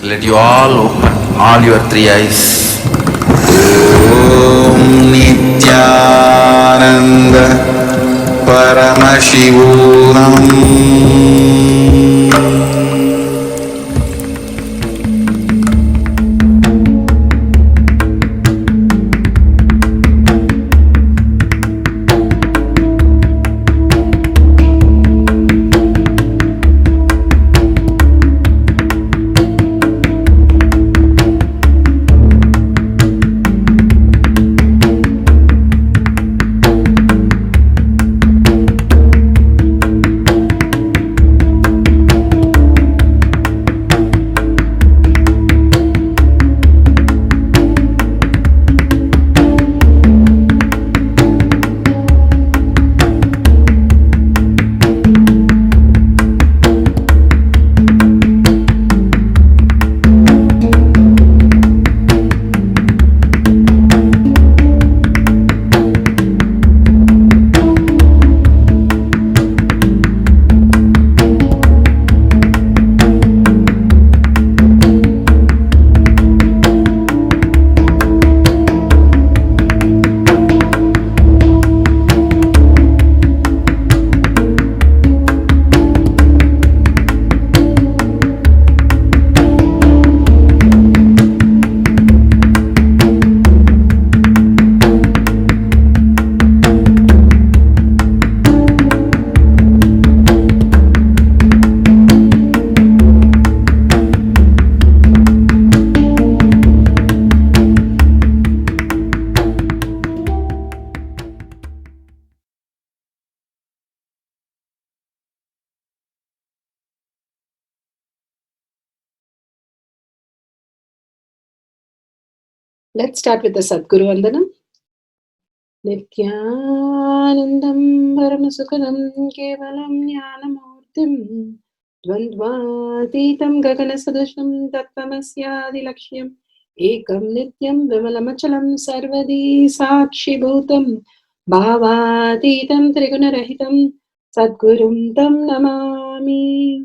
Let you all open all your three eyes. Om Nithyananda Paramashiva Let's start with the Sadguru Vandanam. Nithyanandam Paramasukhanam Kevalam Jnanamurtim Dvandvatitam Gaganasadusham Tattvamasyaadilakshya Ekam Nityam Vimalamachalam Sarvadi Sakshi Bhutam Bhavatitam Trigunarahitam Sadgurum Tam Namami.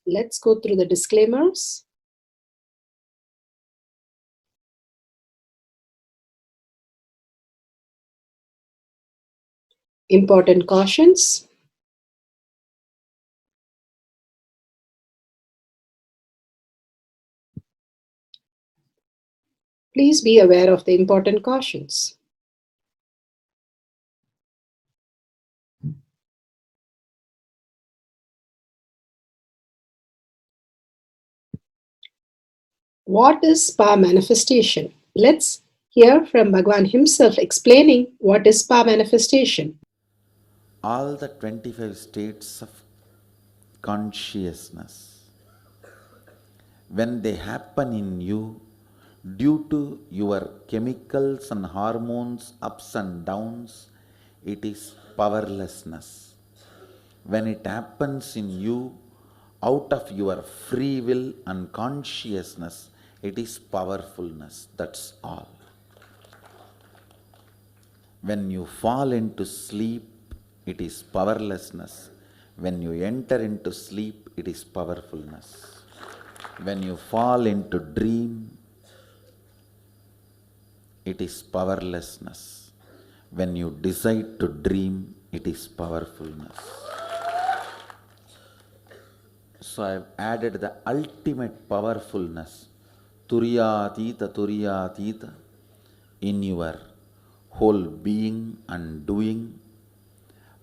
Let's go through the disclaimers. Important cautions. Please be aware of the important cautions. What is spa manifestation? Let's hear from Bhagavan himself explaining what is spa manifestation. All the 25 states of consciousness, when they happen in you due to your chemicals and hormones ups and downs, it is powerlessness. When it happens in you out of your free will and consciousness, it is powerfulness. That's all. When you fall into sleep, it is powerlessness. When you enter into sleep, it is powerfulness. When you fall into dream, it is powerlessness. When you decide to dream, it is powerfulness. So I have added the ultimate powerfulness, Turiyatita, in your whole being and doing.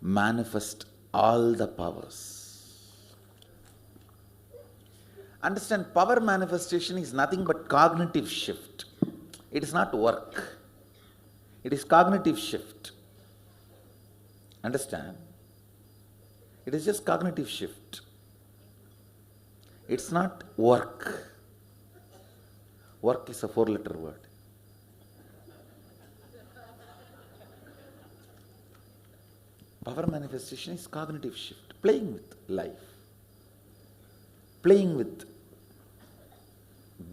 Manifest all the powers. Understand, power manifestation is nothing but cognitive shift. It is not work. It is cognitive shift. Understand? It is just cognitive shift. It's not work. Work is a 4-letter word. Power manifestation is cognitive shift, playing with life, playing with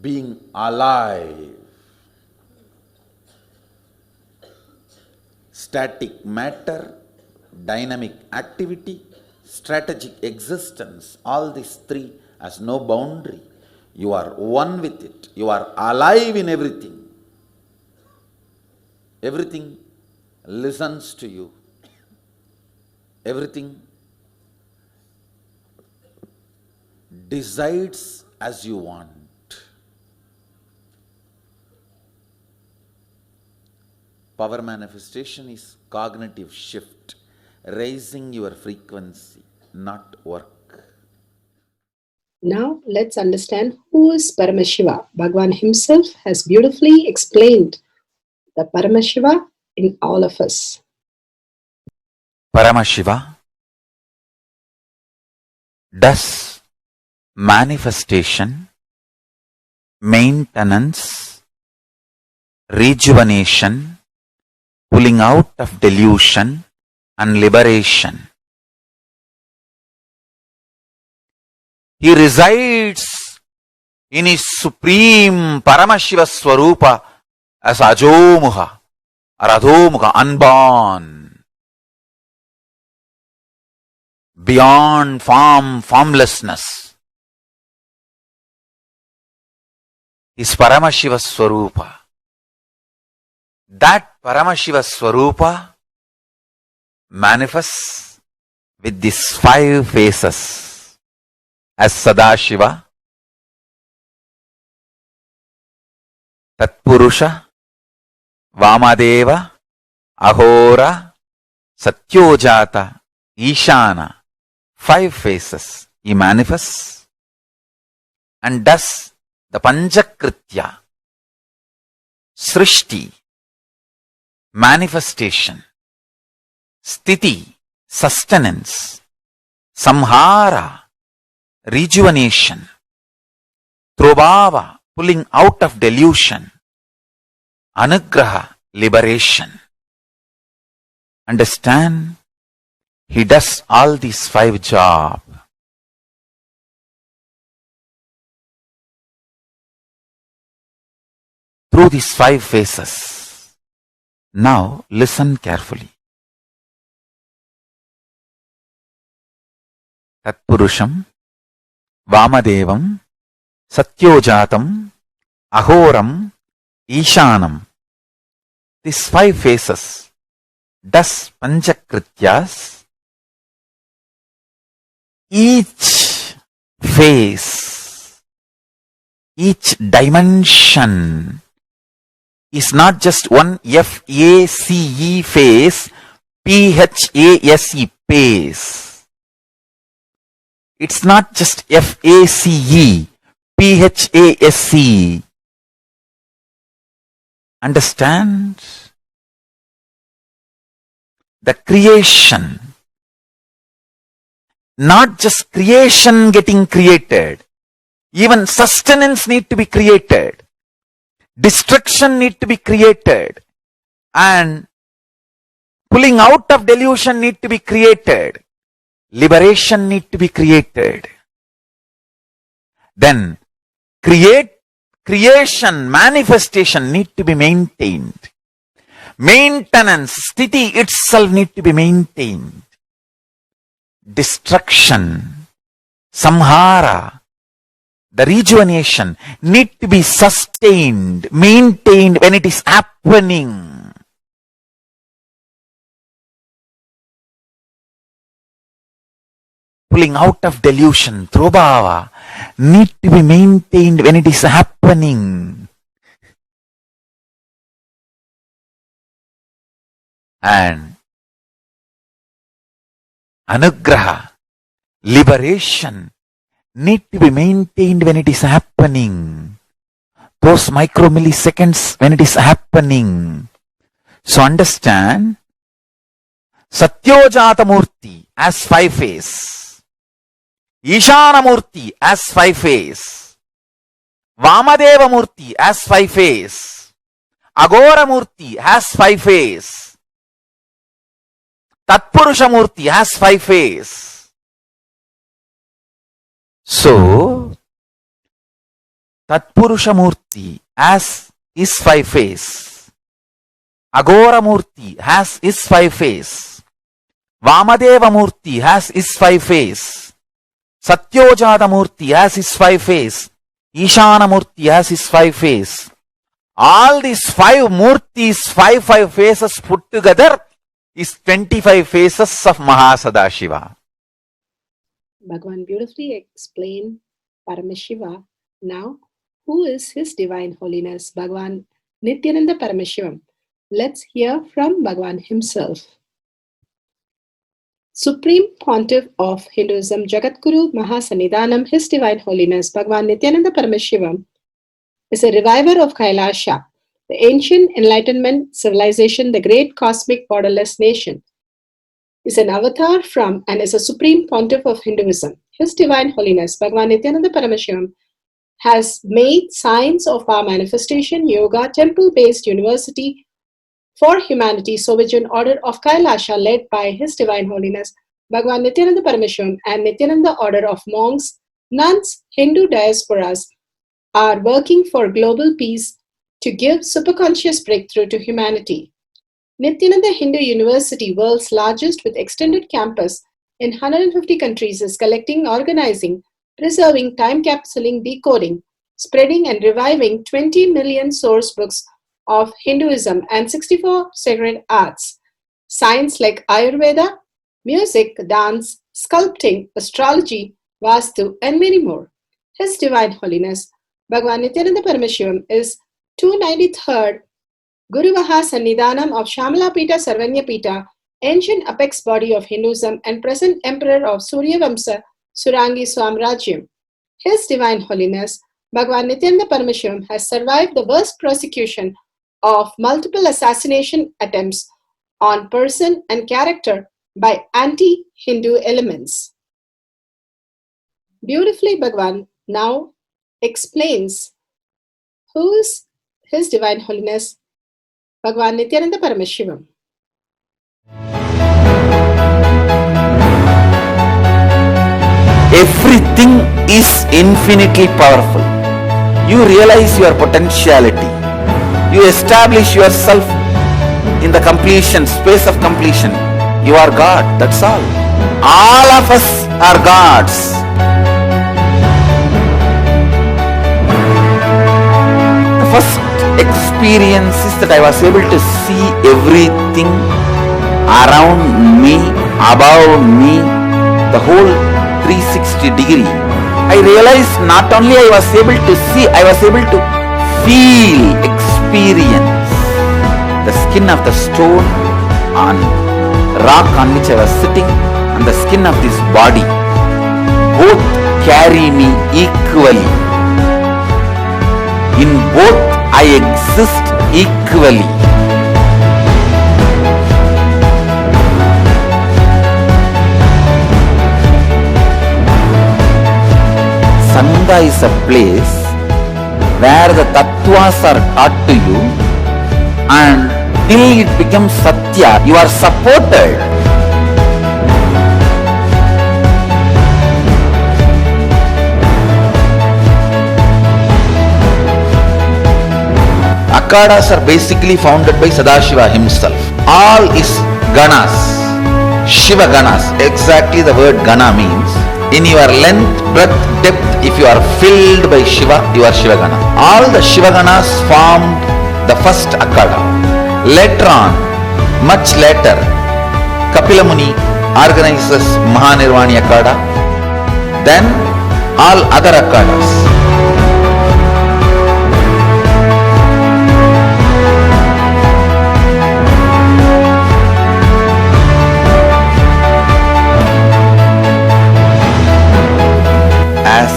being alive. Static matter, dynamic activity, strategic existence, all these three has no boundary. You are one with it. You are alive in everything. Everything listens to you. Everything decides as you want. Power manifestation is cognitive shift, raising your frequency, not work. Now let's understand who is Paramashiva. Bhagavan himself has beautifully explained the Paramashiva in all of us. Paramashiva does manifestation, maintenance, rejuvenation, pulling out of delusion and liberation. He resides in his supreme Paramashiva Swarupa as Ajomuha or Adhomuha, unborn, beyond form, formlessness. Is Paramashiva Swarupa. That Paramashiva Swarupa manifests with these 5 faces as Sadashiva, Tatpurusha, Vamadeva, Ahora, Satyojata, Ishana. 5 faces he manifests and does the Panchakritya, Srishti, manifestation, Sthiti, sustenance, Samhara, rejuvenation, Trobhava, pulling out of delusion, Anugraha, liberation. Understand? He does all these 5 jobs. Through these 5 phases. Now listen carefully. Tatpurusham, Vamadevam, Satyojatam, Ahoram, Ishanam. These 5 phases does Panchakrityas. Each phase, each dimension is not just one F-A-C-E phase, P-H-A-S-E phase. It's not just F-A-C-E, P-H-A-S-E. Understand? The creation, not just creation getting created, even sustenance need to be created, destruction need to be created, and pulling out of delusion need to be created, liberation need to be created. Then creation, manifestation need to be maintained. Maintenance, sthiti itself need to be maintained. Destruction, samhara, the rejuvenation need to be sustained, maintained when it is happening. Pulling out of delusion, trobhava, need to be maintained when it is happening. And anugraha, liberation, need to be maintained when it is happening. Those micromilliseconds when it is happening. So understand, Satyojata Murti as 5 phase, Ishana Murti as 5 phase, Vamadeva Murti as 5 phase, Agora Murti has 5 phase, Tatpurusha Murti has 5 phase. So, Tatpurusha Murti as is 5 phase, Agora Murti has is 5 phase, Vamadeva Murti has is 5 phase, Satyojadamurti has his 5 face. Ishanamurti has his 5 face. All these 5 murtis, five faces put together is 25 faces of Mahasadashiva. Bhagavan beautifully explained Paramashiva. Now, who is His Divine Holiness, Bhagavan Nithyananda Paramashivam? Let's hear from Bhagavan himself. Supreme Pontiff of Hinduism, Jagadguru Mahasannidhanam, His Divine Holiness, Bhagavan Nithyananda Paramashivam, is a reviver of Kailasha, the ancient enlightenment civilization, the great cosmic borderless nation. Is an avatar from and is a supreme pontiff of Hinduism. His Divine Holiness, Bhagavan Nithyananda Paramashivam, has made science of our manifestation, yoga, temple-based university for humanity, Sovijian order of Kailasha led by His Divine Holiness, Bhagavan Nithyananda Paramashivam, and Nithyananda order of monks, nuns, Hindu diasporas are working for global peace to give superconscious breakthrough to humanity. Nithyananda Hindu University, world's largest with extended campus in 150 countries, is collecting, organizing, preserving, time-capsuling, decoding, spreading and reviving 20 million source books of Hinduism and 64 sacred arts, science like Ayurveda, music, dance, sculpting, astrology, Vastu, and many more. His Divine Holiness, Bhagavan Nithyananda Paramashivam, is 293rd Guru Mahasannidhanam of Shamalapita Sarvanyapita, ancient apex body of Hinduism and present emperor of Surya Vamsa Surangi Swamrajyam. His Divine Holiness, Bhagavan Nithyananda Paramashivam, has survived the worst persecution of multiple assassination attempts on person and character by anti-Hindu elements. Beautifully, Bhagavan now explains who is His Divine Holiness, Bhagavan Nithyananda Paramashivam. Everything is infinitely powerful. You realize your potentiality. You establish yourself in the completion, space of completion. You are God, that's all. All of us are gods. The first experience is that I was able to see everything around me, above me, the whole 360 degree. I realized not only I was able to see, I was able to feel, experience the skin of the stone on rock on which I was sitting and the skin of this body. Both carry me equally. In both I exist equally. Sangha is a place where the tattvas are taught to you, and till it becomes satya, you are supported. Akhadas are basically founded by Sadashiva himself. All is ganas, Shiva ganas. Exactly the word gana means. In your length, breadth, depth, if you are filled by Shiva, you are Shiva gana. All the Shiva ganas formed the first Akhada. Later on, much later, Kapila Muni organizes Mahanirvani Akhada. Then all other Akhadas. As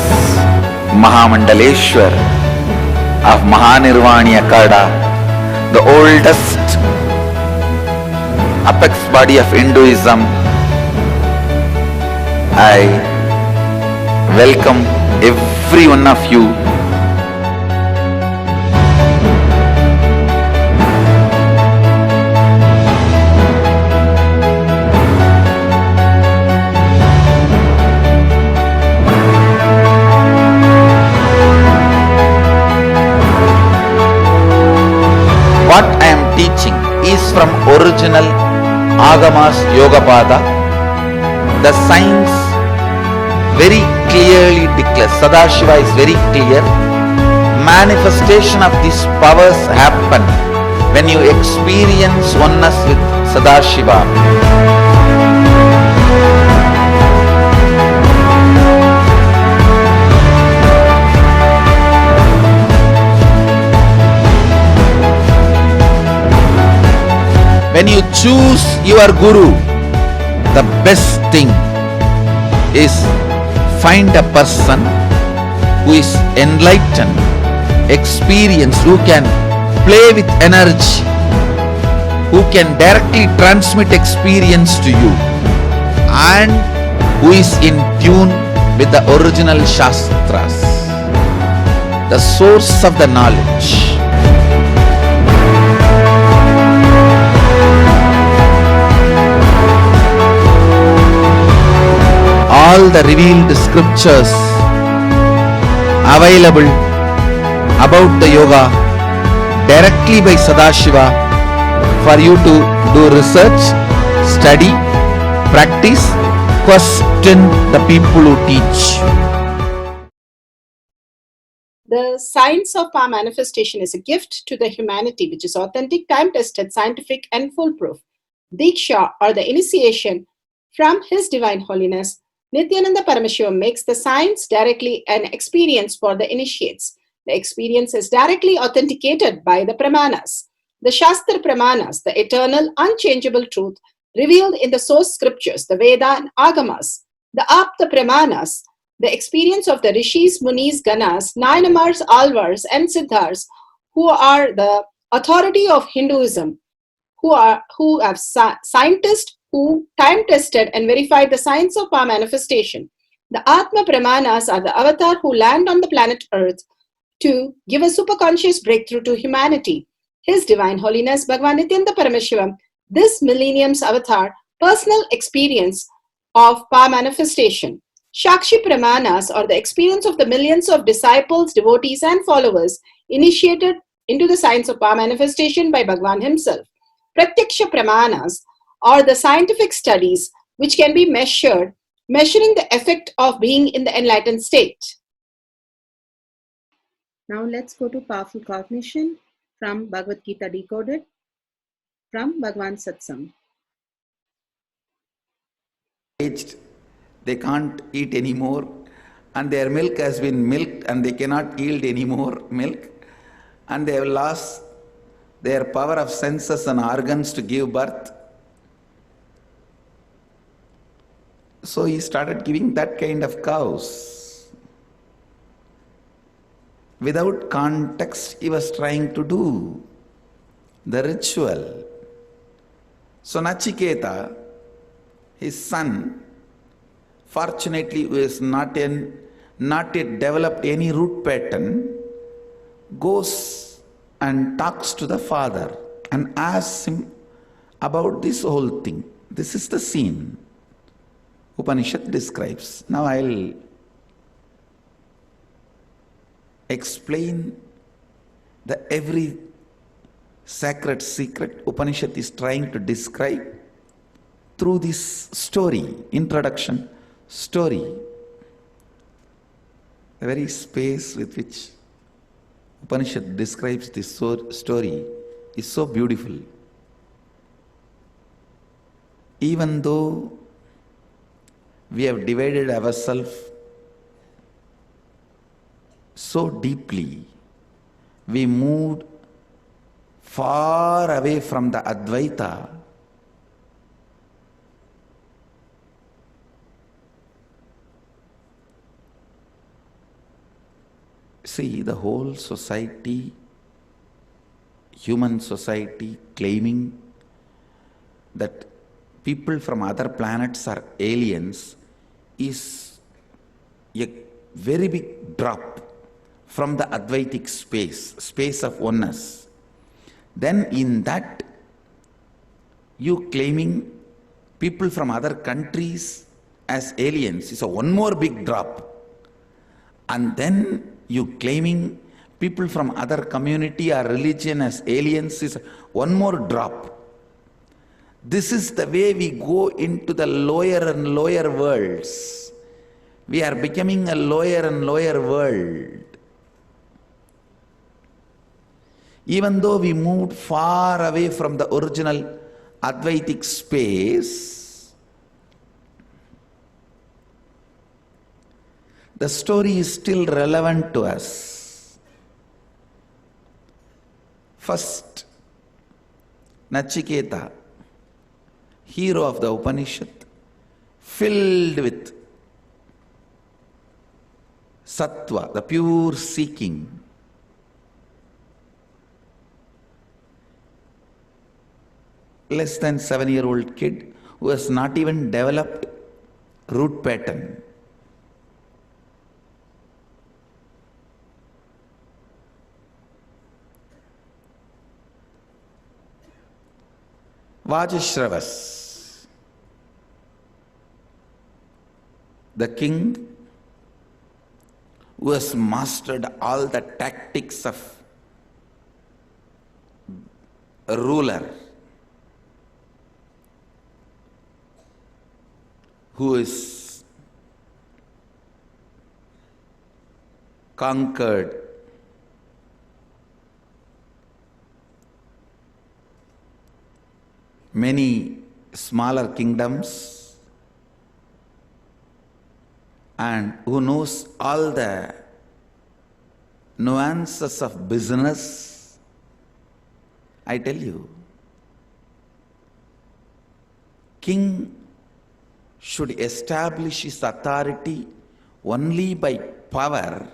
Mahamandaleshwar of Mahanirvani Akhada, the oldest apex body of Hinduism, I welcome every one of you . What I am teaching is from original Agamas Yogapada, the science very clearly declares, Sadashiva is very clear, manifestation of these powers happen when you experience oneness with Sadashiva. When you choose your Guru, the best thing is find a person who is enlightened, experienced, who can play with energy, who can directly transmit experience to you, and who is in tune with the original Shastras, the source of the knowledge. All the revealed scriptures available about the yoga directly by Sadashiva for you to do research, study, practice, question the people who teach. The science of power manifestation is a gift to the humanity which is authentic, time-tested, scientific and foolproof. Diksha, or the initiation from His Divine Holiness Nithyananda Paramashiva, makes the science directly an experience for the initiates. The experience is directly authenticated by the Pramanas. The Shastra Pramanas, the eternal, unchangeable truth revealed in the source scriptures, the Veda and Agamas. The Apta Pramanas, the experience of the Rishis, Munis, Ganas, Nayanamars, Alvars and Siddhars, who are the authority of Hinduism, who have scientists who time-tested and verified the science of power manifestation. The Atma Pramanas are the avatar who land on the planet Earth to give a superconscious breakthrough to humanity. His Divine Holiness Bhagavan Nithyananda Paramashiva, this millennium's avatar, personal experience of power manifestation. Shakshi Pramanas, or the experience of the millions of disciples, devotees and followers initiated into the science of power manifestation by Bhagavan himself. Pratyaksha Pramanas, or the scientific studies which can be measuring the effect of being in the enlightened state. Now let's go to powerful cognition from Bhagavad Gita Decoded from Bhagavan Satsang. Aged, they can't eat anymore, and their milk has been milked and they cannot yield any more milk, and they have lost their power of senses and organs to give birth. So he started giving that kind of cows. Without context, he was trying to do the ritual. So Nachiketa, his son, fortunately who is not yet developed any root pattern, goes and talks to the father and asks him about this whole thing. This is the scene Upanishad describes. Now I'll explain the every sacred secret Upanishad is trying to describe through this story, introduction story. The very space with which Upanishad describes this story is so beautiful. Even though we have divided ourselves so deeply, we moved far away from the Advaita. See, the whole society, human society, claiming that people from other planets are aliens is a very big drop from the Advaitic space of oneness. Then in that, you claiming people from other countries as aliens is a one more big drop. And then you claiming people from other community or religion as aliens is one more drop. This is the way we go into the lower and lower worlds. We are becoming a lower and lower world. Even though we moved far away from the original Advaitic space, the story is still relevant to us. First, Nachiketa, hero of the Upanishad, filled with sattva, the pure seeking, less than 7-year-old kid who has not even developed root pattern. Vajashravas, the king who has mastered all the tactics of a ruler, who is conquered many smaller kingdoms and who knows all the nuances of business. I tell you, king should establish his authority only by power,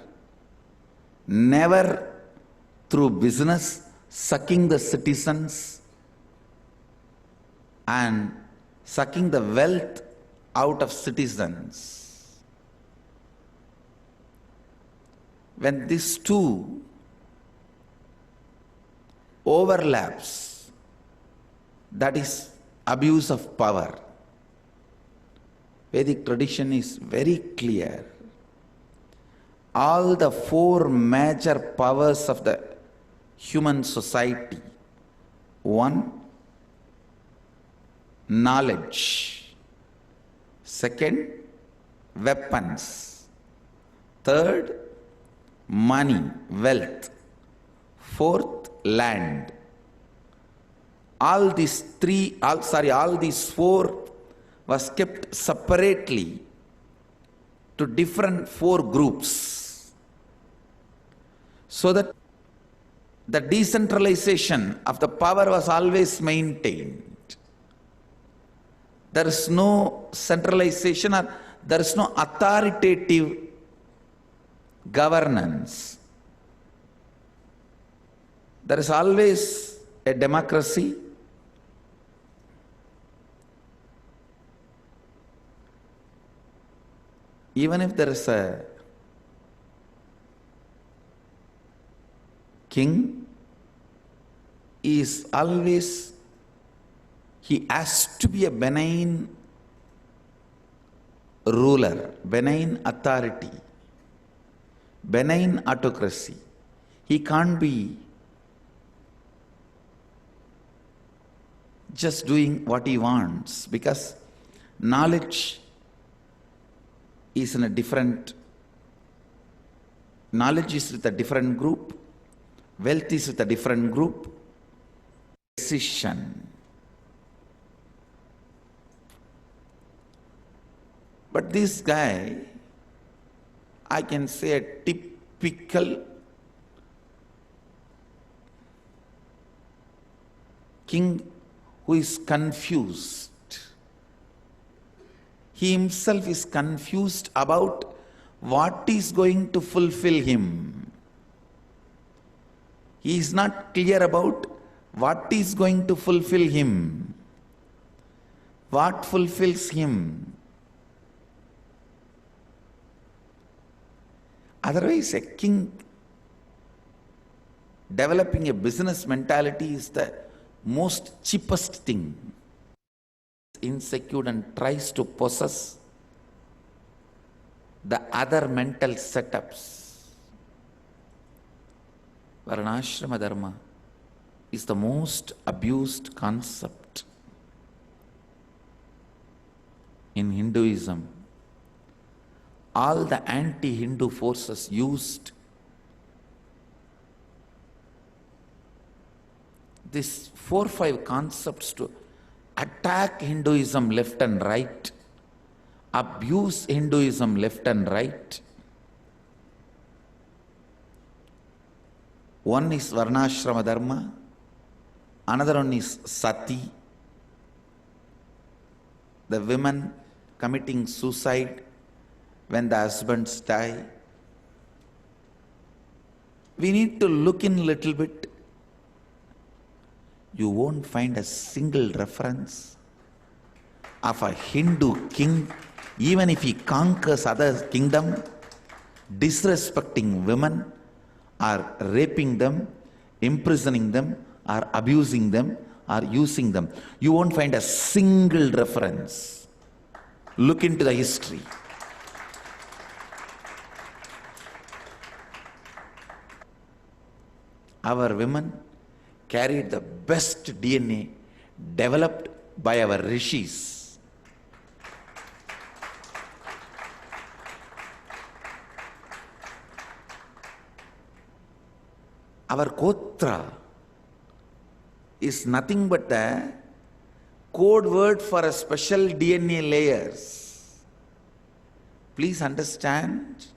never through business, sucking the citizens and sucking the wealth out of citizens. When these two overlaps, that is abuse of power. Vedic tradition is very clear. All the 4 major powers of the human society. 1, knowledge. 2nd, weapons. 3rd, money, wealth. 4th, land. All these 4 was kept separately to different 4 groups, so that the decentralization of the power was always maintained. There is no centralization, or there is no authoritative governance. There is always a democracy. Even if there is a king, he has to be a benign ruler, benign authority, benign autocracy. He can't be just doing what he wants, because knowledge is in a different, knowledge is with a different group, wealth is with a different group, decision. But this guy, I can say a typical king who is confused. He himself is confused about what is going to fulfill him. He is not clear about what is going to fulfill him. What fulfills him? Otherwise, a king developing a business mentality is the most cheapest thing. Insecure and tries to possess the other mental setups. Varnashrama dharma is the most abused concept in Hinduism. all the anti-Hindu forces used these 4-5 concepts to attack Hinduism left and right, abuse Hinduism left and right. One is Varnashrama Dharma, another one is Sati, the women committing suicide when the husbands die. We need to look in a little bit. You won't find a single reference of a Hindu king, even if he conquers other kingdom, disrespecting women, or raping them, imprisoning them, or abusing them, or using them. You won't find a single reference. Look into the history. Our women carried the best DNA developed by our rishis. Our Gotra is nothing but the code word for a special DNA layers. Please understand,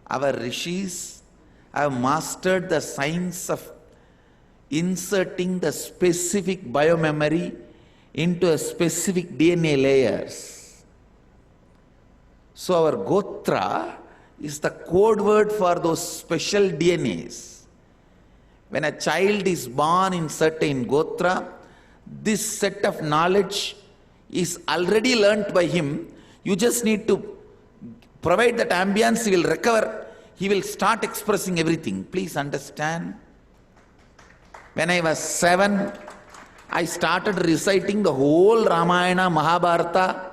our rishis have mastered the science of inserting the specific biomemory into a specific DNA layers. So our Gotra is the code word for those special DNAs. When a child is born in certain Gotra, this set of knowledge is already learnt by him. You just need to provide that ambience, he will recover, he will start expressing everything. Please understand. When I was 7, I started reciting the whole Ramayana, Mahabharata,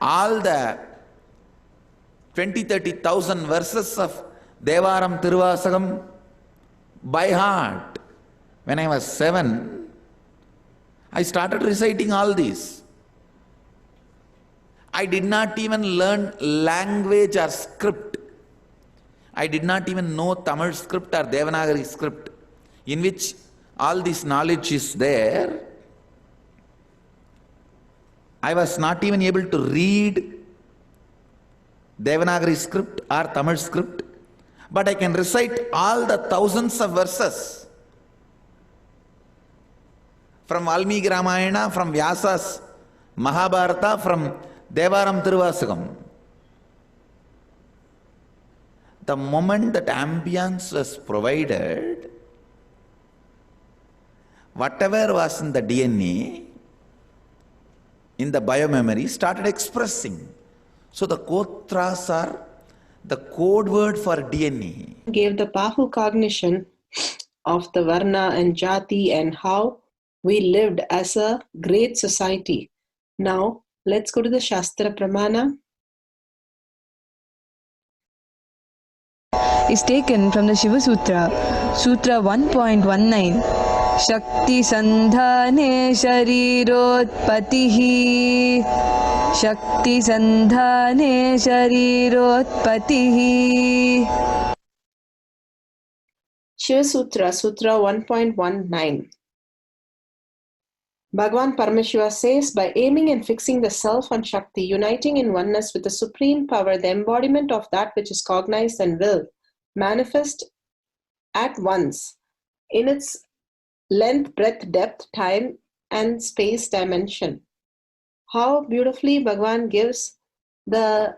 all the 20,000-30,000 verses of Devaram Tiruvasagam by heart. When I was 7, I started reciting all these. I did not even learn language or script. I did not even know Tamil script or Devanagari script, in which all this knowledge is there. I was not even able to read Devanagari script or Tamil script, but I can recite all the thousands of verses from Valmiki Ramayana, from Vyasa's Mahabharata, from Devaram Tiruvasagam. The moment that ambience was provided, whatever was in the DNA, in the biomemory, started expressing. So the Gotras are the code word for DNA. Gave the powerful cognition of the Varna and Jati and how we lived as a great society. Now, let's go to the Shastra Pramana. Is taken from the Shiva Sutra, Sutra 1.19. Shakti Sandhane Sharirotpatihi. Shakti Sandhane Sharirotpatihi. Shiva Sutra, Sutra 1.19. Bhagavan Paramashiva says, by aiming and fixing the self on Shakti, uniting in oneness with the supreme power, the embodiment of that which is cognized and willed, manifest at once in its length, breadth, depth, time, and space dimension. How beautifully Bhagavan gives the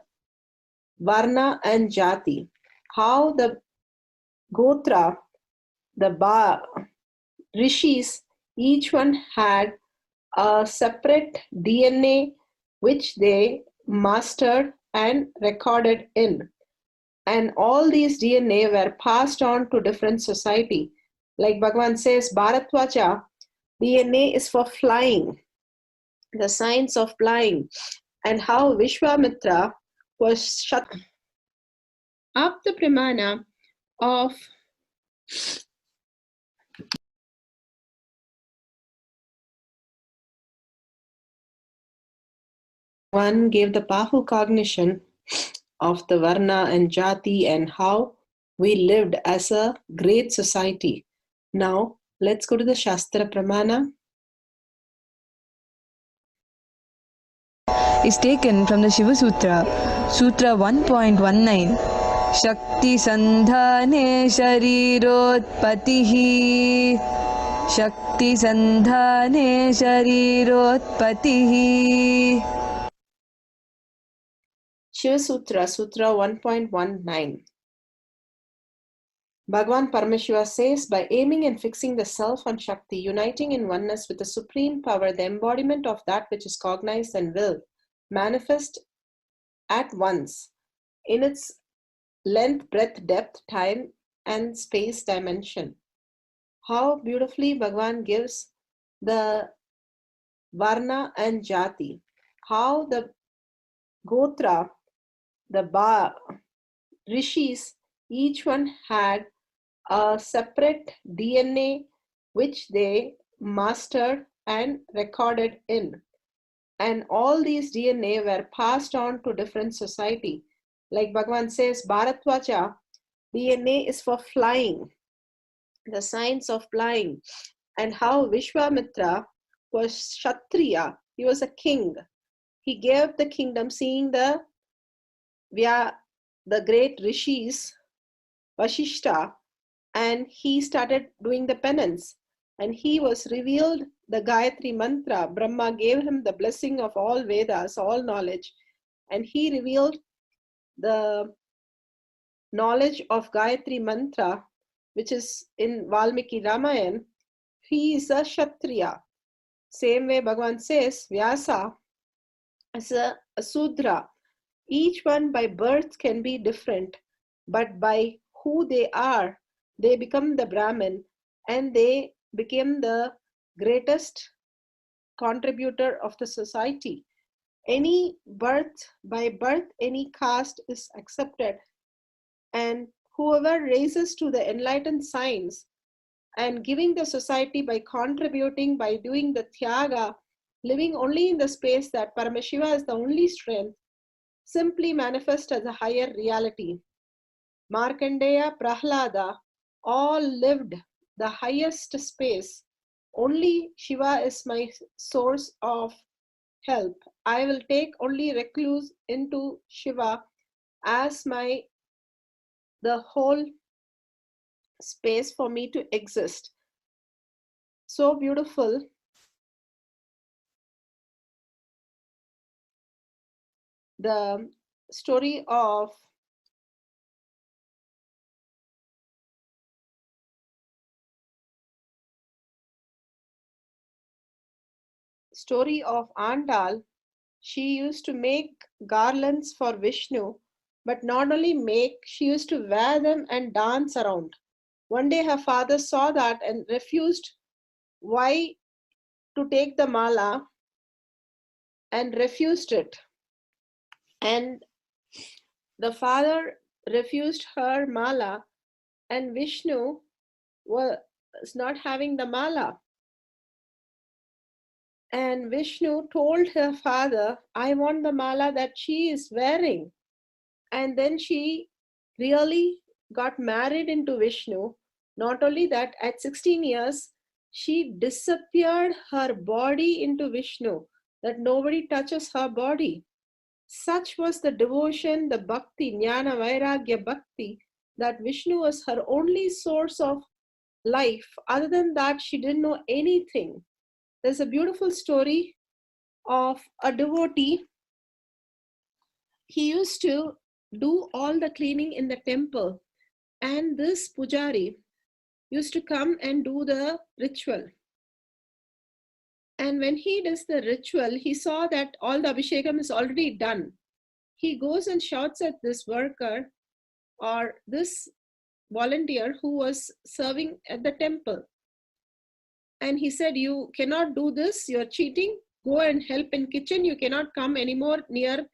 Varna and Jati, how the Gotra, the Rishis, each one had a separate DNA which they mastered and recorded in. And all these DNA were passed on to different society. Like Bhagavan says, Bharatvacha, DNA is for flying, the science of flying. And how Vishwamitra was shut up the Pramana of one gave the powerful cognition of the Varna and Jati and how we lived as a great society. Now, let's go to the Shastra Pramana. Is taken from the Shiva Sutra, Sutra 1.19. Shakti Sandhane Sharirotpatihi. Shakti Sandhane Sharirotpatihi. Shiva Sutra, Sutra 1.19. Bhagavan Paramashiva says, by aiming and fixing the self on Shakti, uniting in oneness with the supreme power, the embodiment of that which is cognized and willed, manifest at once in its length, breadth, depth, time, and space dimension. How beautifully Bhagavan gives the Varna and Jati, how the Gotra, the Rishis, each one had a separate DNA which they mastered and recorded in. And all these DNA were passed on to different society. Like Bhagavan says, Bharatvacha, DNA is for flying, the science of flying. And how Vishwamitra was Kshatriya, he was a king. He gave the kingdom, seeing the great rishis, Vashishta, and he started doing the penance. And he was revealed the Gayatri Mantra. Brahma gave him the blessing of all Vedas, all knowledge. And he revealed the knowledge of Gayatri Mantra, which is in Valmiki Ramayana. He is a Kshatriya. Same way Bhagavan says, Vyasa is a Sudra. Each one by birth can be different, but by who they are, they become the Brahmin, and they became the greatest contributor of the society. Any birth, by birth, any caste is accepted, and whoever raises to the enlightened science and giving the society by contributing, by doing the Tyaga, living only in the space that Paramashiva is the only strength, simply manifest as a higher reality. Markandeya, Prahlada, all lived the highest space. Only Shiva is my source of help. I will take only recluse into Shiva as the whole space for me to exist. So beautiful. The story of Andal. She used to make garlands for Vishnu, but not only make, she used to wear them and dance around. One day her father saw that and refused to take the mala and refused it. And the father refused her mala, and Vishnu was not having the mala. And Vishnu told her father, I want the mala that she is wearing. And then she really got married into Vishnu. Not only that, at 16 years, she disappeared her body into Vishnu, that nobody touches her body. Such was the devotion, the bhakti, jnana, vairagya bhakti, that Vishnu was her only source of life. Other than that, she didn't know anything. There's a beautiful story of a devotee. He used to do all the cleaning in the temple, and this pujari used to come and do the ritual. And when he does the ritual, he saw that all the abhishekam is already done. He goes and shouts at this worker or this volunteer who was serving at the temple. And he said, you cannot do this, you're cheating. Go and help in kitchen. You cannot come anymore near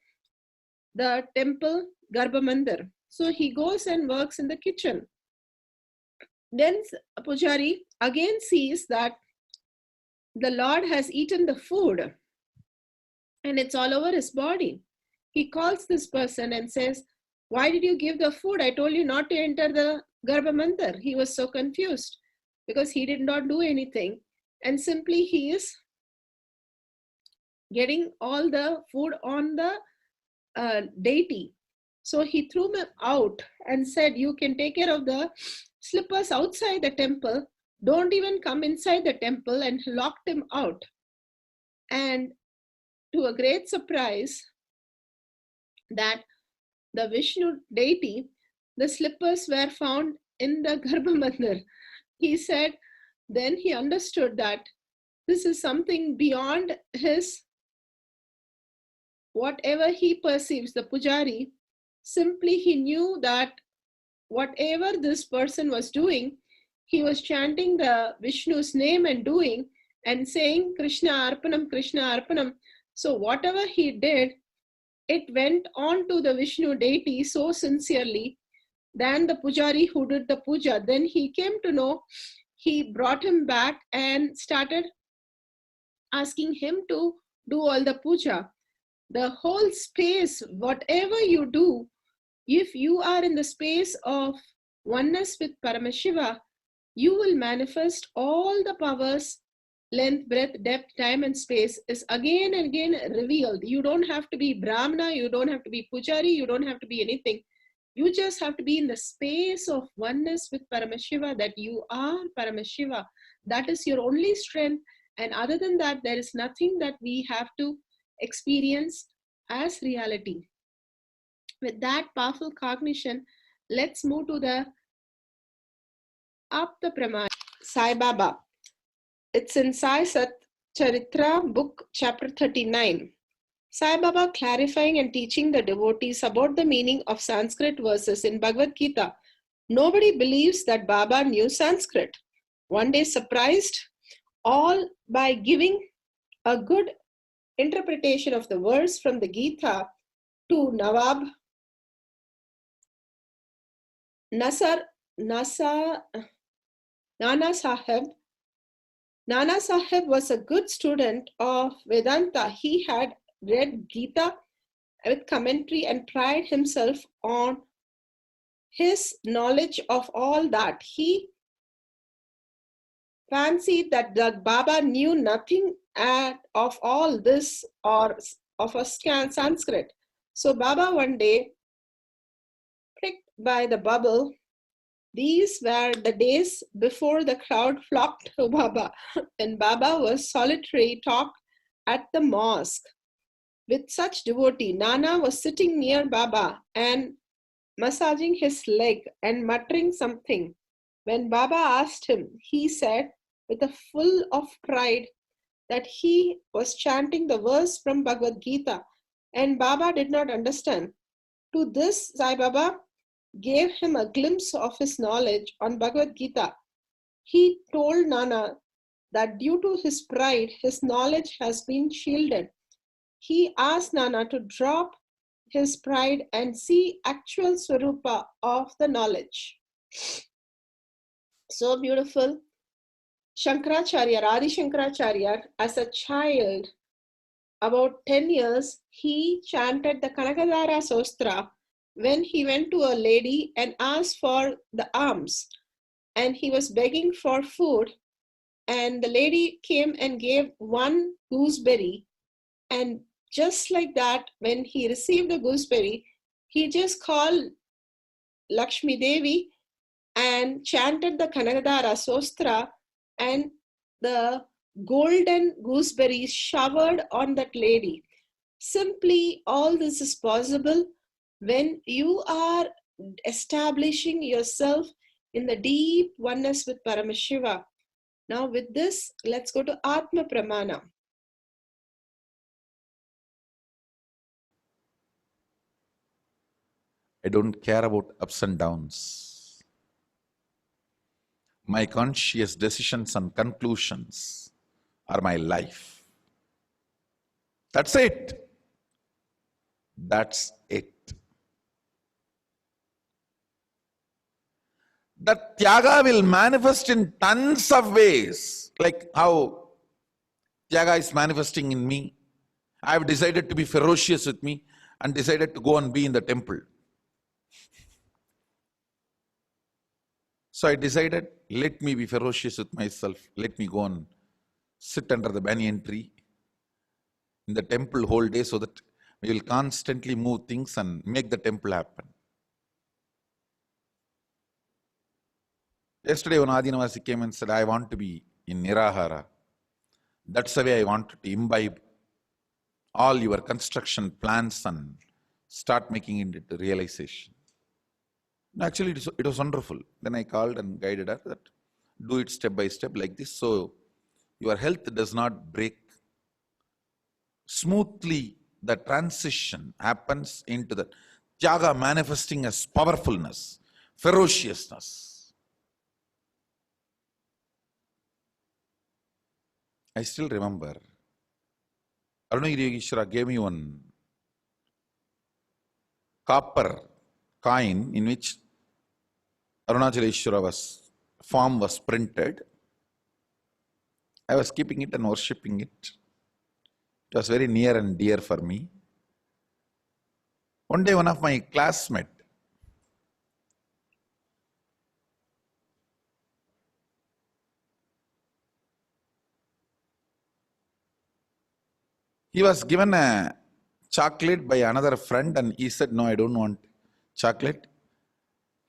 the temple Garbha Mandir. So he goes and works in the kitchen. Then Pujari again sees that the Lord has eaten the food and it's all over his body. he calls this person and says, why did you give the food? I told you not to enter the Garbha Mandir. He was so confused because he did not do anything. And simply he is getting all the food on the deity. So he threw him out and said, you can take care of the slippers outside the temple. Don't even come inside the temple, and locked him out. And to a great surprise, that the Vishnu deity, the slippers were found in the Garbha Mandir. He said, then he understood that this is something beyond his, whatever he perceives, the pujari. Simply he knew that whatever this person was doing, he was chanting the Vishnu's name and doing and saying Krishna Arpanam, Krishna Arpanam. So whatever he did, it went on to the Vishnu deity so sincerely than the pujari who did the puja. Then he came to know, he brought him back and started asking him to do all the puja. The whole space, whatever you do, if you are in the space of oneness with Paramashiva, you will manifest all the powers. Length, breadth, depth, time and space is again and again revealed. You don't have to be Brahmana, you don't have to be Pujari, you don't have to be anything. You just have to be in the space of oneness with Paramashiva, that you are Paramashiva. That is your only strength. And other than that, there is nothing that we have to experience as reality. With that powerful cognition, let's move to the Apta Pramana, Sai Baba. It's in Sai Sat Charitra book, chapter 39. Sai Baba clarifying and teaching the devotees about the meaning of Sanskrit verses in Bhagavad Gita. Nobody believes that Baba knew Sanskrit. One day surprised all by giving a good interpretation of the verse from the Gita to Nawab Nana Sahib. Nana Sahib was a good student of Vedanta. He had read Gita with commentary and prided himself on his knowledge of all that. He fancied that the Baba knew nothing of all this or of a Sanskrit. So Baba one day, pricked by the bubble, these were the days before the crowd flocked to Baba, and Baba was solitary talk at the mosque. With such devotee, Nana was sitting near Baba and massaging his leg and muttering something. When Baba asked him, he said with a full of pride that he was chanting the verse from Bhagavad Gita, and Baba did not understand. To this, Sai Baba gave him a glimpse of his knowledge on Bhagavad Gita. He told Nana that due to his pride, his knowledge has been shielded. He asked Nana to drop his pride and see actual Swarupa of the knowledge. So beautiful. Shankaracharya, Adi Shankaracharya, as a child, about 10 years, he chanted the Kanakadhara Sostra when he went to a lady and asked for the alms. And he was begging for food. And the lady came and gave one gooseberry. And just like that, when he received the gooseberry, he just called Lakshmi Devi and chanted the Kanakadhara Sostra, and the golden gooseberries showered on that lady. Simply, all this is possible when you are establishing yourself in the deep oneness with Paramashiva. Now with this, let's go to Atma Pramana. I don't care about ups and downs. My conscious decisions and conclusions are my life. That's it. That's it. That Tyaga will manifest in tons of ways, like how Tyaga is manifesting in me. I have decided to be ferocious with me. and decided to go and be in the temple. So I decided, let me be ferocious with myself. Let me go and sit under the banyan tree in the temple whole day so that we will constantly move things and make the temple happen. Yesterday, one Adinavasi came and said, I want to be in Nirahara. That's the way I want to imbibe all your construction plans and start making it into realization. Actually, it was wonderful. Then I called and guided her that do it step by step like this, so your health does not break. Smoothly, the transition happens into the Tyaga manifesting as powerfulness, ferociousness. I still remember, Arunagiri Yogeshwara gave me one copper coin in which Arunachaleshwara's form was printed. I was keeping it and worshipping it. It was very near and dear for me. One day, one of my classmates, he was given a chocolate by another friend and he said, no, I don't want chocolate.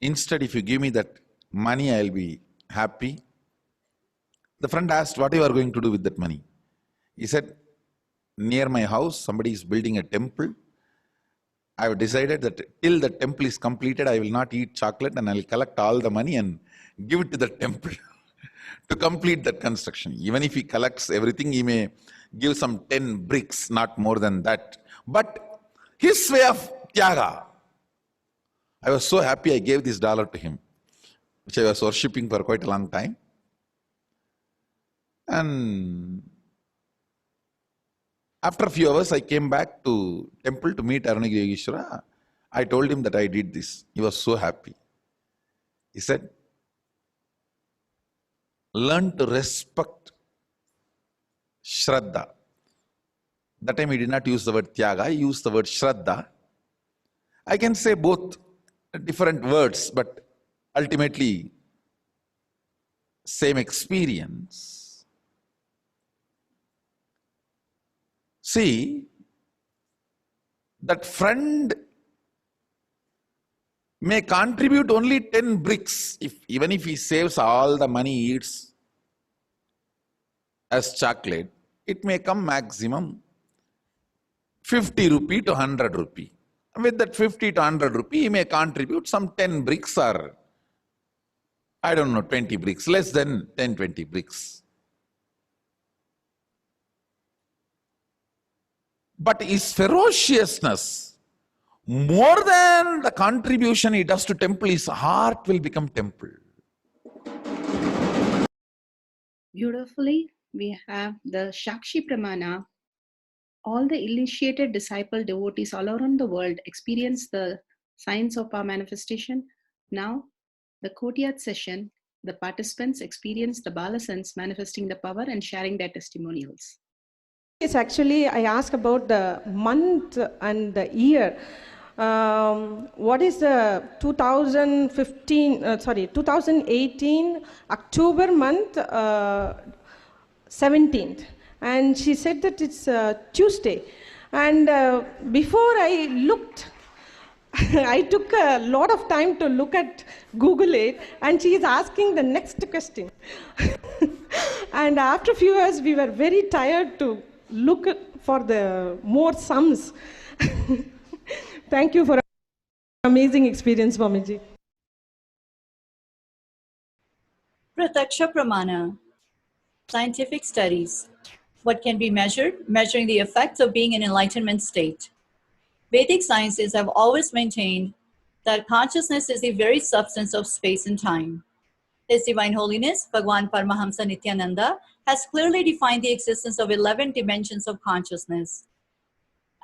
Instead, if you give me that money, I'll be happy. The friend asked, what you are going to do with that money? He said, near my house, somebody is building a temple. I have decided that till the temple is completed, I will not eat chocolate and I will collect all the money and give it to the temple to complete that construction. Even if he collects everything, he may give some 10 bricks, not more than that. But his way of tyaga, I was so happy I gave this dollar to him, which I was worshipping for quite a long time. And after a few hours, I came back to temple to meet Arunagiri Yogeshwara. I told him that I did this. He was so happy. He said, learn to respect Shraddha. That time he did not use the word Tyaga, he used the word Shraddha. I can say both different words, but ultimately same experience. See, that friend may contribute only 10 bricks, even if he saves all the money he eats as chocolate, it may come maximum 50 rupee to 100 rupee. With that 50 to 100 rupee, he may contribute some 10 bricks or, I don't know, 20 bricks, less than 10, 20 bricks. But his ferociousness, more than the contribution he does to temple, his heart will become temple. Beautifully, we have the Shakshi Pramana. All the initiated disciple devotees all around the world experience the signs of our manifestation. Now, the Kotiyat session, the participants experience the Balasans manifesting the power and sharing their testimonials. It's actually, I asked about the month and the year. What is the 2018 October month 17th? And she said that it's Tuesday. And before I looked, I took a lot of time to look at Google it, and she is asking the next question. And after a few hours, we were very tired to look for the more sums. Thank you for an amazing experience, Swamiji. Prataksha Pramana, scientific studies. What can be measured? Measuring the effects of being in enlightenment state. Vedic sciences have always maintained that consciousness is the very substance of space and time. His Divine Holiness, Bhagwan Paramahamsa Nithyananda, has clearly defined the existence of 11 dimensions of consciousness.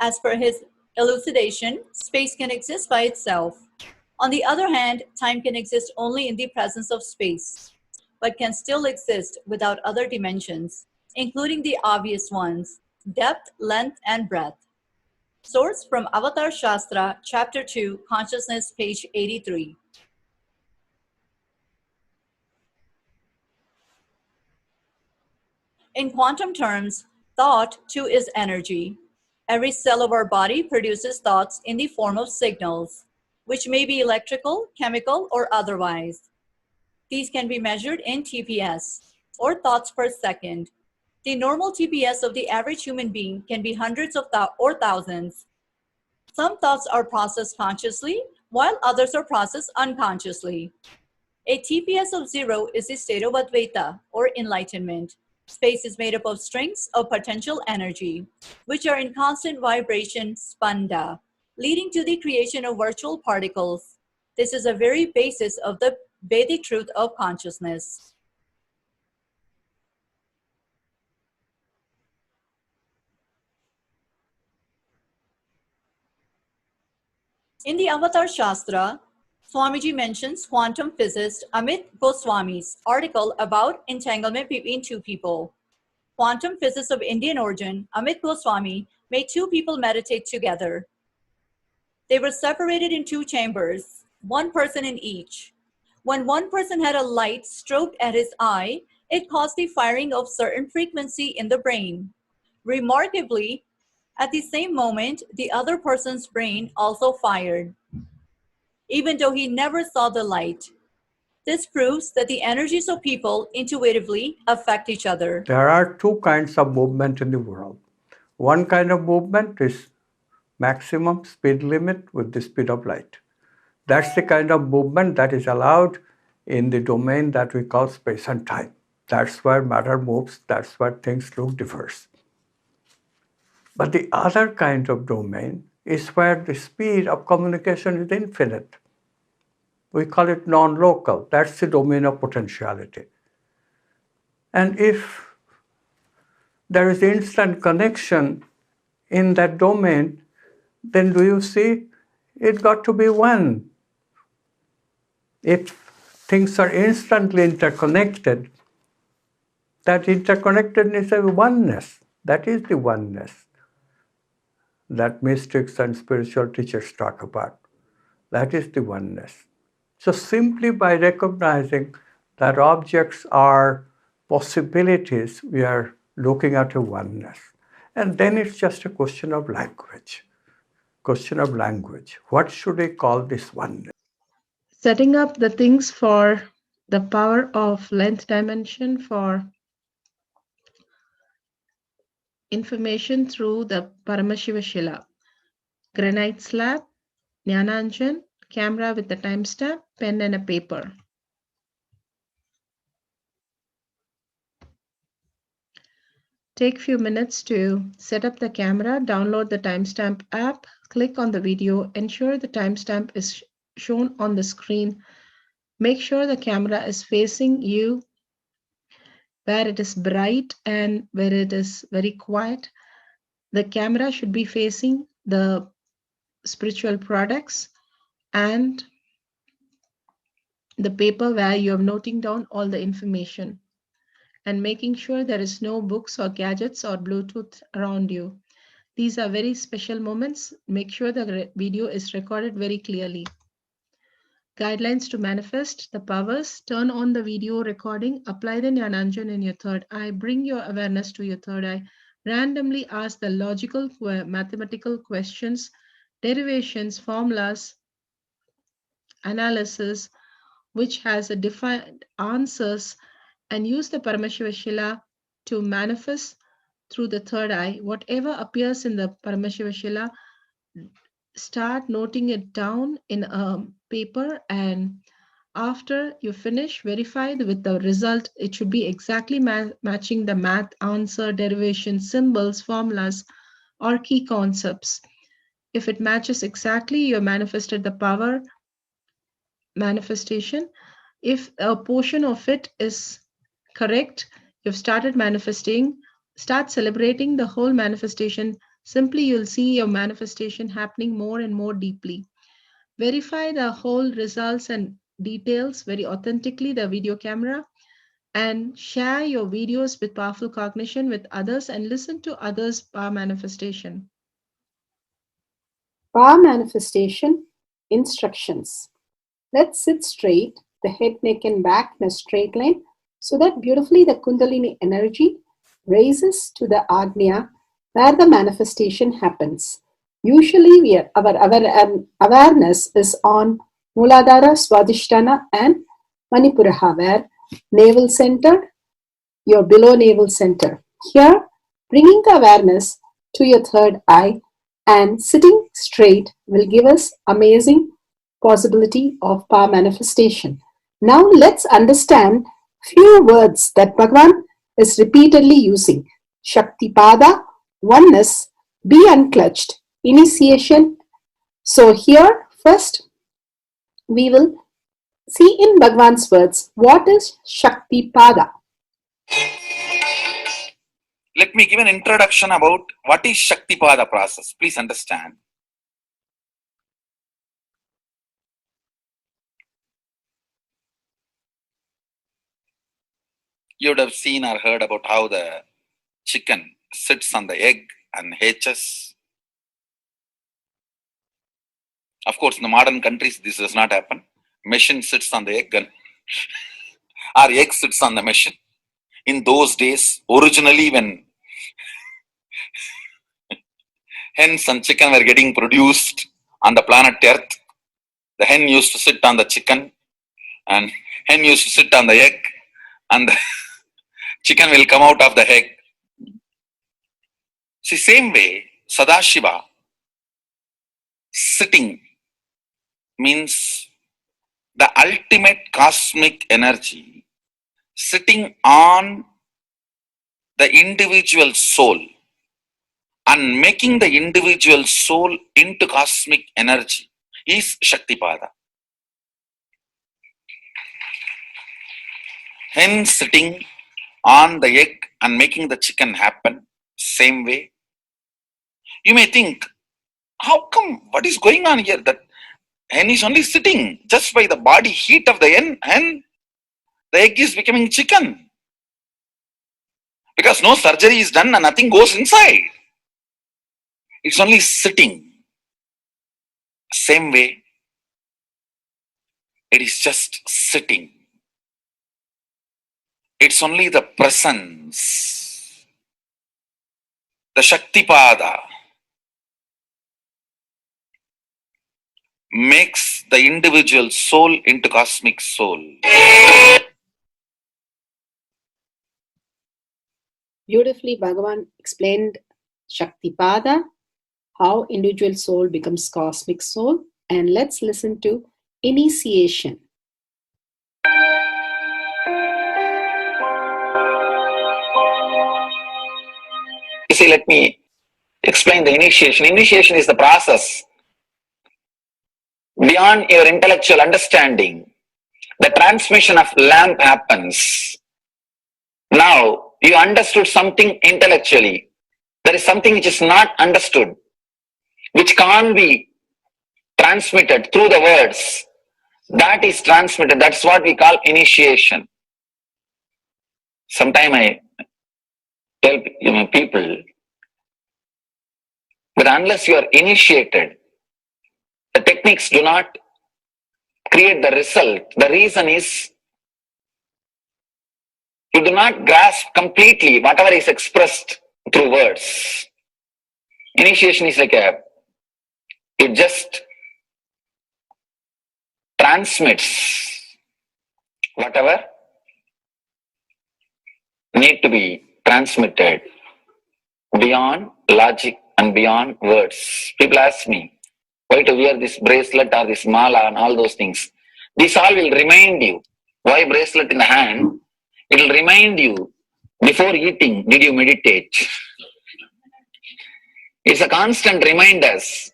As per his elucidation, space can exist by itself. On the other hand, time can exist only in the presence of space, but can still exist without other dimensions, including the obvious ones, depth, length, and breadth. Source from Avatar Shastra, Chapter 2, Consciousness, page 83. In quantum terms, thought too is energy. Every cell of our body produces thoughts in the form of signals, which may be electrical, chemical, or otherwise. These can be measured in TPS, or thoughts per second. The normal TPS of the average human being can be hundreds of or thousands. Some thoughts are processed consciously, while others are processed unconsciously. A TPS of 0 is the state of Advaita, or enlightenment. Space is made up of strings of potential energy, which are in constant vibration, spanda, leading to the creation of virtual particles. This is a very basis of the Vedic truth of consciousness. In the Avatar Shastra, Swamiji mentions quantum physicist Amit Goswami's article about entanglement between two people. Quantum physicist of Indian origin, Amit Goswami, made two people meditate together. They were separated in two chambers, one person in each. When one person had a light stroked at his eye, it caused the firing of certain frequency in the brain. Remarkably, at the same moment, the other person's brain also fired, even though he never saw the light. This proves that the energies of people intuitively affect each other. There are two kinds of movement in the world. One kind of movement is maximum speed limit with the speed of light. That's the kind of movement that is allowed in the domain that we call space and time. That's where matter moves, that's where things look diverse. But the other kind of domain is where the speed of communication is infinite. We call it non-local. That's the domain of potentiality. And if there is instant connection in that domain, then do you see it got to be one? If things are instantly interconnected, that interconnectedness is a oneness. That is the oneness that mystics and spiritual teachers talk about. That is the oneness. So simply by recognizing that objects are possibilities, we are looking at a oneness. And then it's just a question of language. Question of language. What should I call this oneness? Setting up the things for the power of length dimension for information through the Paramashiva Shila. Granite slab, jnananjan, camera with the timestamp, pen and a paper. Take few minutes to set up the camera, download the timestamp app, click on the video, ensure the timestamp is shown on the screen. Make sure the camera is facing you where it is bright and where it is very quiet. The camera should be facing the spiritual products and the paper where you are noting down all the information, and making sure there is no books or gadgets or Bluetooth around you. These are very special moments. Make sure the video is recorded very clearly. Guidelines to manifest the powers. Turn on the video recording. Apply the jnananjan in your third eye. Bring your awareness to your third eye. Randomly ask the logical, mathematical questions, derivations, formulas, analysis, which has a defined answers, and use the Paramashiva Shila to manifest through the third eye. Whatever appears in the Paramashiva Shila, start noting it down in a paper, and after you finish, verify with the result. It should be exactly matching the math answer, derivation, symbols, formulas, or key concepts. If it matches exactly, you manifested the power manifestation. If a portion of it is correct, you've started manifesting. Start celebrating the whole manifestation. Simply you'll see your manifestation happening more and more deeply. Verify the whole results and details very authentically, the video camera, and share your videos with powerful cognition with others, and listen to others' power manifestation. Power manifestation instructions. Let's sit straight, the head, neck and back in a straight line, so that beautifully the Kundalini energy raises to the Agnya where the manifestation happens. Usually our awareness is on Muladhara, Swadhisthana and Manipuraha, where navel center, your below navel center. Here, bringing the awareness to your third eye and sitting straight will give us amazing possibility of power manifestation. Now let's understand few words that Bhagavan is repeatedly using. Shaktipada, oneness, be unclutched, initiation. So here first we will see in Bhagavan's words what is Shaktipada. Let me give an introduction about what is Shaktipada process. Please understand. You would have seen or heard about how the chicken sits on the egg and hatches. Of course, in the modern countries, this does not happen. Machine sits on the egg and or egg sits on the machine. In those days, originally when hens and chicken were getting produced on the planet Earth, the hen used to sit on the chicken and hen used to sit on the egg and the chicken will come out of the egg. See, same way, Sadashiva sitting means the ultimate cosmic energy sitting on the individual soul and making the individual soul into cosmic energy is Shaktipada. Hen sitting on the egg and making the chicken happen, same way. You may think, how come, what is going on here? That hen is only sitting just by the body heat of the hen, the egg is becoming chicken. Because no surgery is done and nothing goes inside. It's only sitting. Same way, it is just sitting. It's only the presence. The Shaktipada makes the individual soul into cosmic soul. Beautifully, Bhagavan explained Shaktipada, how individual soul becomes cosmic soul. And let's listen to initiation. You see, let me explain the initiation. Initiation is the process beyond your intellectual understanding. The transmission of lamp happens. Now, you understood something intellectually. There is something which is not understood, which can't be transmitted through the words. That is transmitted. That's what we call initiation. Sometimes I tell people that unless you are initiated, the techniques do not create the result. The reason is you do not grasp completely whatever is expressed through words. Initiation is like it just transmits whatever need to be transmitted beyond logic and beyond words. People ask me why to wear this bracelet or this mala and all those things. This all will remind you. Why bracelet in the hand? It will remind you, before eating, did you meditate? It's a constant reminders.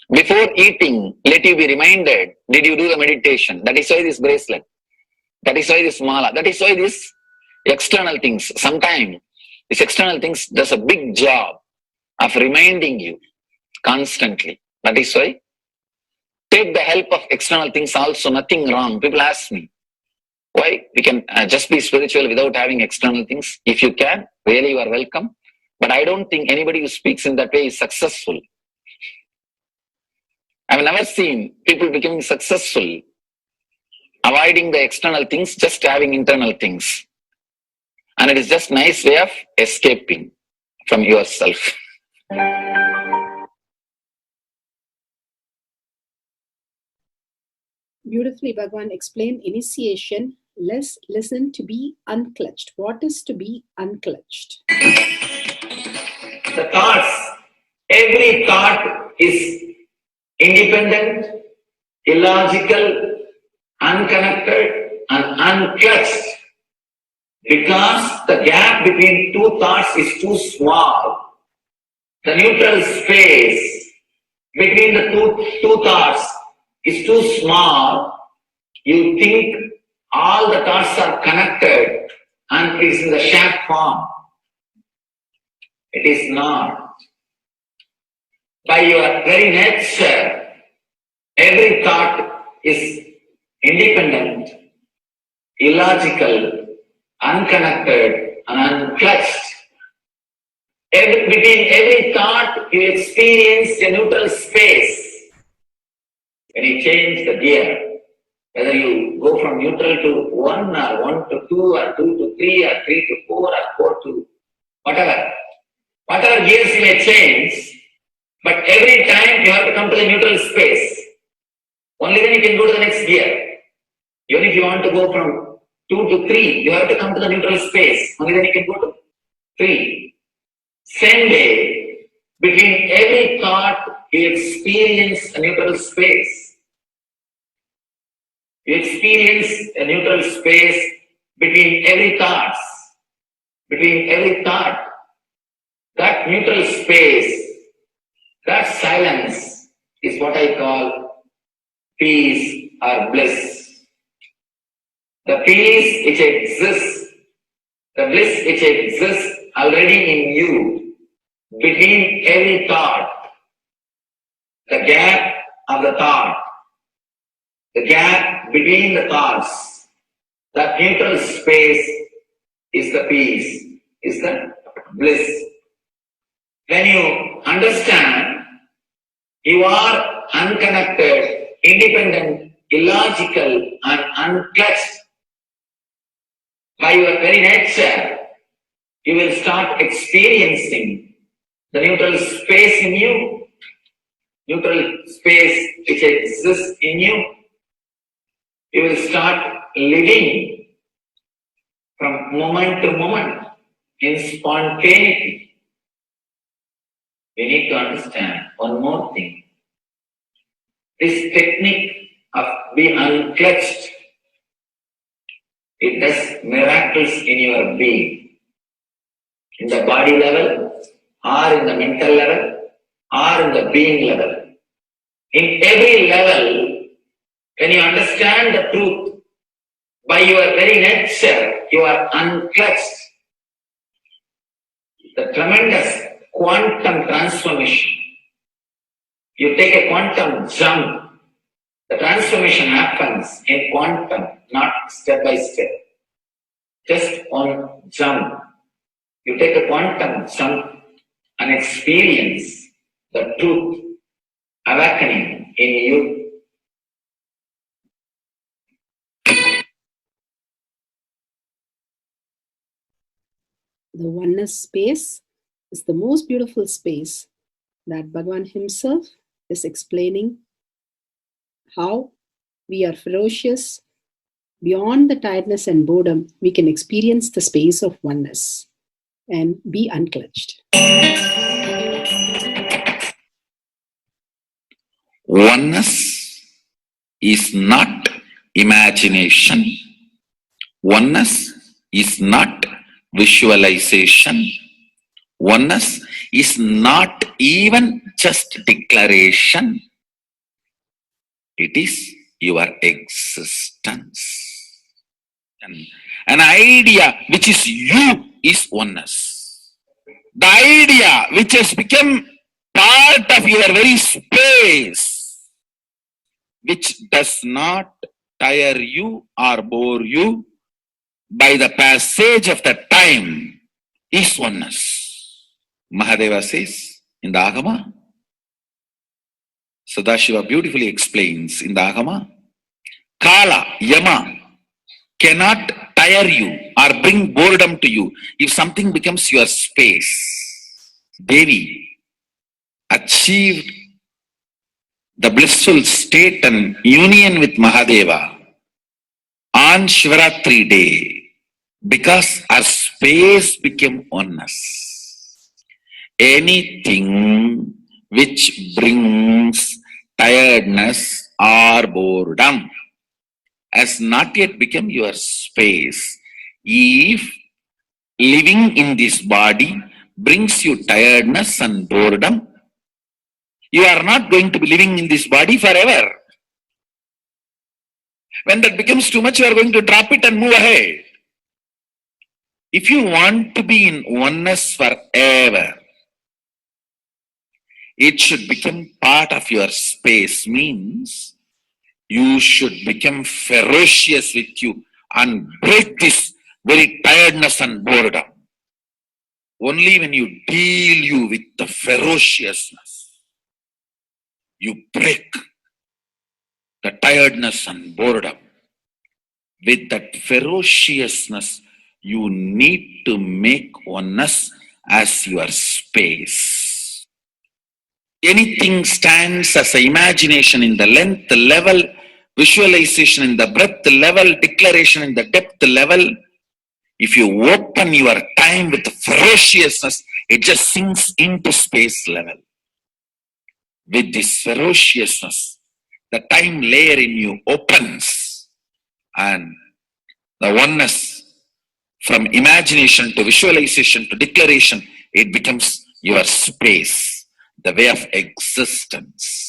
Before eating, let you be reminded, did you do the meditation? That is why this bracelet. That is why this mala. That is why this external things. Sometimes this external things does a big job of reminding you constantly. That is why take the help of external things also, nothing wrong. People ask me, why we can just be spiritual without having external things? If you can, really you are welcome. But I don't think anybody who speaks in that way is successful. I've never seen people becoming successful, avoiding the external things, just having internal things. And it is just a nice way of escaping from yourself. Beautifully, Bhagavan explained initiation. Let's listen to be unclutched. What is to be unclutched? The thoughts, every thought is independent, illogical, unconnected, and unclutched. Because the gap between two thoughts is too small. The neutral space between the two thoughts is too small. You think all the thoughts are connected and it is in the shared form. It is not. By your very nature, every thought is independent, illogical, unconnected, and unclutched. Between every thought, you experience a neutral space. When you change the gear, whether you go from neutral to 1 or 1 to 2 or 2 to 3 or 3 to 4 or 4 to whatever gears you may change, but every time you have to come to the neutral space. Only then you can go to the next gear. Even if you want to go from 2 to 3, you have to come to the neutral space. Only then you can go to 3. Same way, between every thought, you experience a neutral space. You experience a neutral space between every thought. Between every thought. That neutral space, that silence is what I call peace or bliss. The peace which exists, the bliss which exists already in you, between every thought, the gap of the thought, the gap between the thoughts, that neutral space is the peace, is the bliss. When you understand you are unconnected, independent, illogical, and unclutched, by your very nature, you will start experiencing the neutral space in you, neutral space which exists in you. You will start living from moment to moment in spontaneity. We need to understand one more thing. This technique of being unclutched, it does miracles in your being. In the body level, or in the mental level, or in the being level. In every level, when you understand the truth, by your very nature, you are unclutched. The tremendous quantum transformation. You take a quantum jump. The transformation happens in quantum, not step by step. Just one jump. You take a quantum jump and experience the truth awakening in you. The oneness space is the most beautiful space that Bhagavan himself is explaining how we are ferocious. Beyond the tiredness and boredom, we can experience the space of oneness and be unclutched. Oneness is not imagination. Oneness is not visualization. Oneness is not even just declaration. It is your existence. An idea which is you is oneness. The idea which has become part of your very space, which does not tire you or bore you by the passage of the time, is oneness. Mahadeva says in the Agama, Sadashiva beautifully explains in the Agama, Kala, Yama cannot tire you or bring boredom to you if something becomes your space. Devi achieved the blissful state and union with Mahadeva on Shivaratri day because our space became oneness. Anything which brings tiredness or boredom has not yet become your space. If living in this body brings you tiredness and boredom, you are not going to be living in this body forever. When that becomes too much, you are going to drop it and move ahead. If you want to be in oneness forever, it should become part of your space, means you should become ferocious with you and break this very tiredness and boredom. Only when you deal you with the ferociousness, you break the tiredness and boredom. With that ferociousness, you need to make oneness as your space. Anything stands as an imagination in the length level, visualization in the breadth level, declaration in the depth level. If you open your time with ferociousness, it just sinks into space level. With this ferociousness, the time layer in you opens, and the oneness from imagination to visualization to declaration, it becomes your space, the way of existence.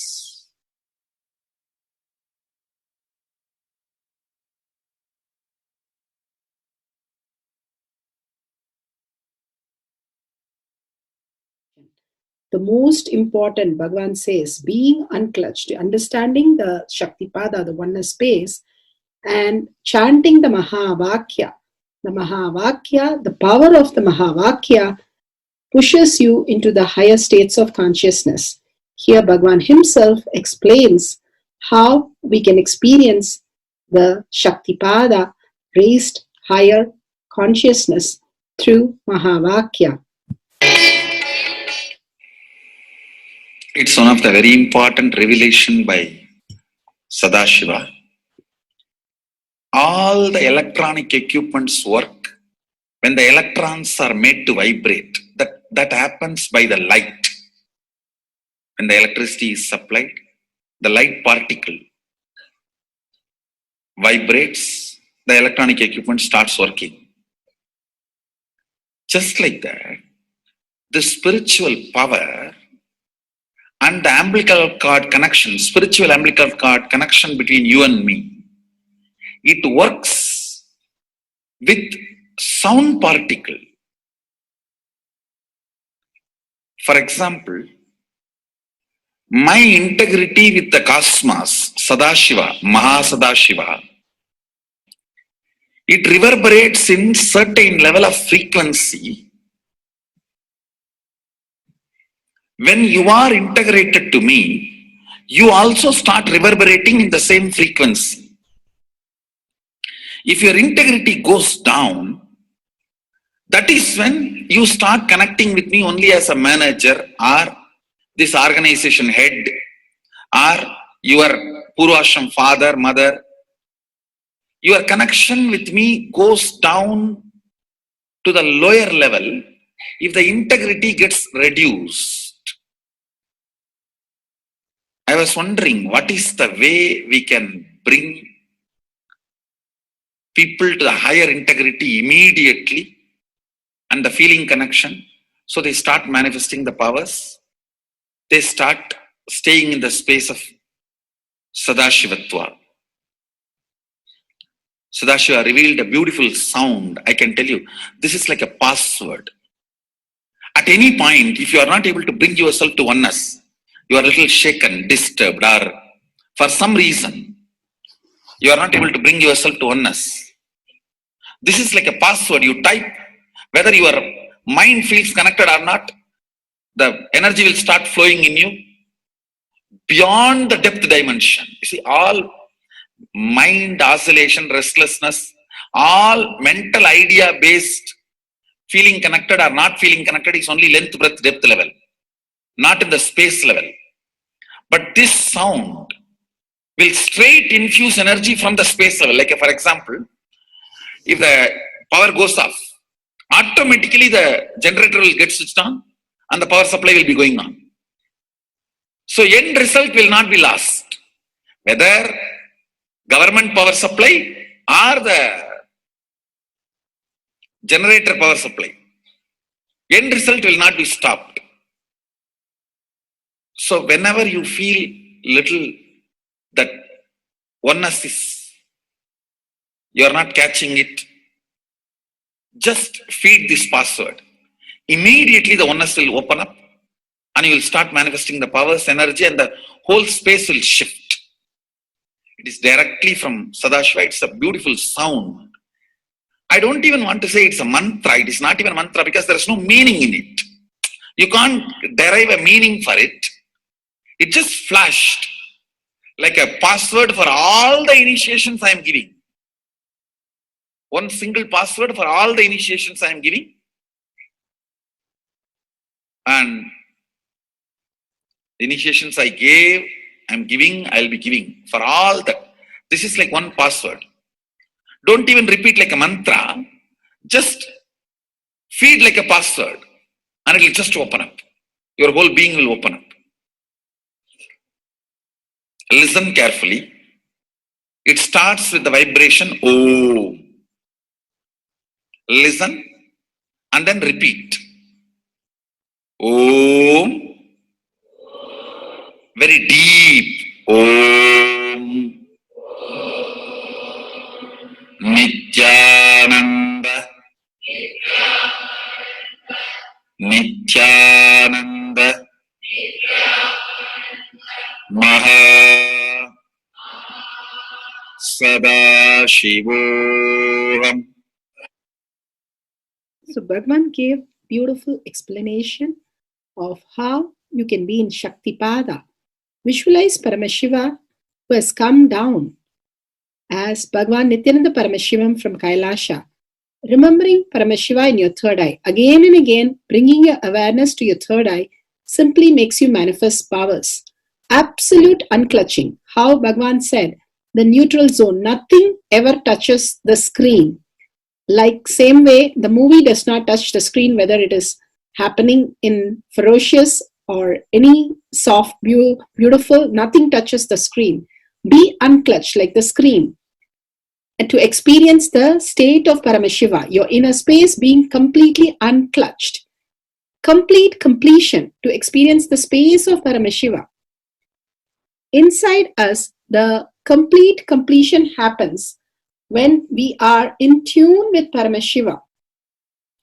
The most important, Bhagavan says, being unclutched, understanding the Shaktipada, the oneness space, and chanting the Mahavakya. The Mahavakya, the power of the Mahavakya, pushes you into the higher states of consciousness. Here Bhagavan himself explains how we can experience the Shaktipada, raised higher consciousness, through Mahavakya. It's one of the very important revelation by Sadashiva. All the electronic equipments work when the electrons are made to vibrate. That happens by the light. When the electricity is supplied, the light particle vibrates, the electronic equipment starts working. Just like that, the spiritual power and the umbilical cord connection, spiritual umbilical cord connection between you and me, it works with sound particle. For example, my integrity with the cosmos, Sadashiva, Mahasadashiva, it reverberates in certain level of frequency. When you are integrated to me, you also start reverberating in the same frequency. If your integrity goes down, that is when you start connecting with me only as a manager or this organization head or your Purvashram father, mother. Your connection with me goes down to the lower level if the integrity gets reduced. I was wondering, what is the way we can bring people to the higher integrity immediately and the feeling connection, so they start manifesting the powers, they start staying in the space of Sadashivatva. Sadashiva revealed a beautiful sound. I can tell you, this is like a password. At any point, if you are not able to bring yourself to oneness, you are a little shaken, disturbed, or for some reason, you are not able to bring yourself to oneness. This is like a password. You type, whether your mind feels connected or not, the energy will start flowing in you. beyond the depth dimension. You see, all mind oscillation, restlessness, all mental idea based feeling connected or not feeling connected is only length, breadth, depth level, not in the space level. But this sound will straight infuse energy from the space level. Like for example, if the power goes off, automatically the generator will get switched on and the power supply will be going on. So end result will not be lost. Whether government power supply or the generator power supply, end result will not be stopped. So whenever you feel little that oneness is, you are not catching it, just feed this password. Immediately the oneness will open up and you will start manifesting the powers, energy, and the whole space will shift. It is directly from Sadashiva. It's a beautiful sound. I don't even want to say it's a mantra. It is not even a mantra because there is no meaning in it. You can't derive a meaning for it. It just flashed like a password for all the initiations I am giving. One single password for all the initiations I am giving. And the initiations I gave, I am giving, I will be giving for all that. This is like one password. Don't even repeat like a mantra. Just feed like a password and it will just open up. Your whole being will open up. Listen carefully. It starts with the vibration Om. Listen and then repeat. Om. Very deep. Om. Nithyananda. Nithyananda. Maha Sadashivoham. So Bhagavan gave beautiful explanation of how you can be in Shaktipada. Visualize Paramashiva who has come down as Bhagavan Nithyananda Paramashivam from Kailasha. Remembering Paramashiva in your third eye, again and again, bringing your awareness to your third eye simply makes you manifest powers. Absolute unclutching. How Bhagavan said, the neutral zone, nothing ever touches the screen. Like same way, the movie does not touch the screen, whether it is happening in ferocious or any soft, beautiful, nothing touches the screen. Be unclutched like the screen. And to experience the state of Paramashiva, your inner space being completely unclutched. Complete completion to experience the space of Paramashiva. Inside us, the complete completion happens when we are in tune with Paramashiva.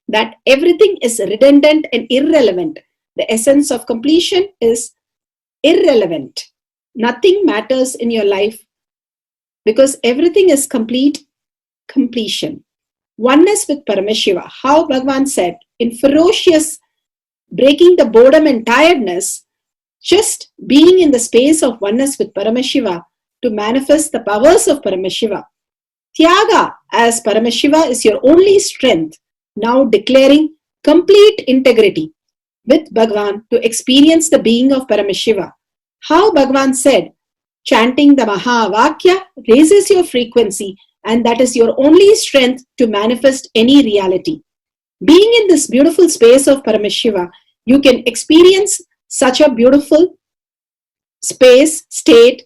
That everything is redundant and irrelevant. The essence of completion is irrelevant. Nothing matters in your life because everything is complete completion. Oneness with Paramashiva. How Bhagavan said, in ferocious breaking the boredom and tiredness, just being in the space of oneness with Paramashiva to manifest the powers of Paramashiva. Tyaga as Paramashiva is your only strength, now declaring complete integrity with Bhagavan to experience the being of Paramashiva. How Bhagavan said, chanting the Mahavakya raises your frequency and that is your only strength to manifest any reality. Being in this beautiful space of Paramashiva, you can experience such a beautiful space, state,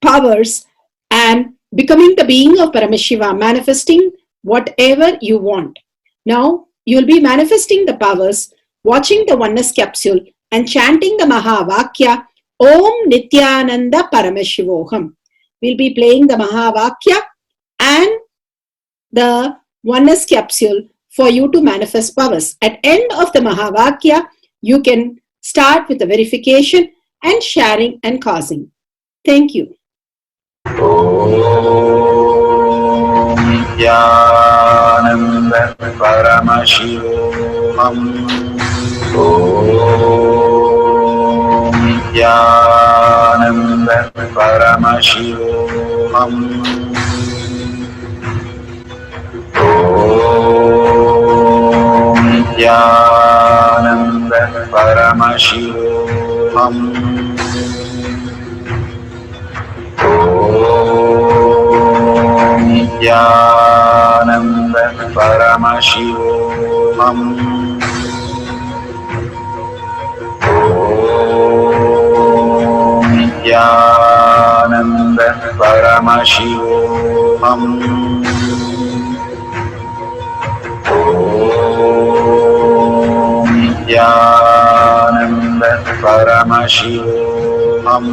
powers, and becoming the being of Paramashiva, manifesting whatever you want. Now, you will be manifesting the powers, watching the oneness capsule, and chanting the Mahavakya, Om Nithyananda Paramashivoham. We'll be playing the Mahavakya and the oneness capsule for you to manifest powers. At end of the Mahavakya, you can start with the verification and sharing and causing. Thank you. Om Nithyananda Paramashivoham. Om Nithyananda Paramashivoham. Nithyananda Paramashivoham. Nithyananda Paramashivoham. Nithyananda Paramashivoham. Nithyananda Paramashivoham.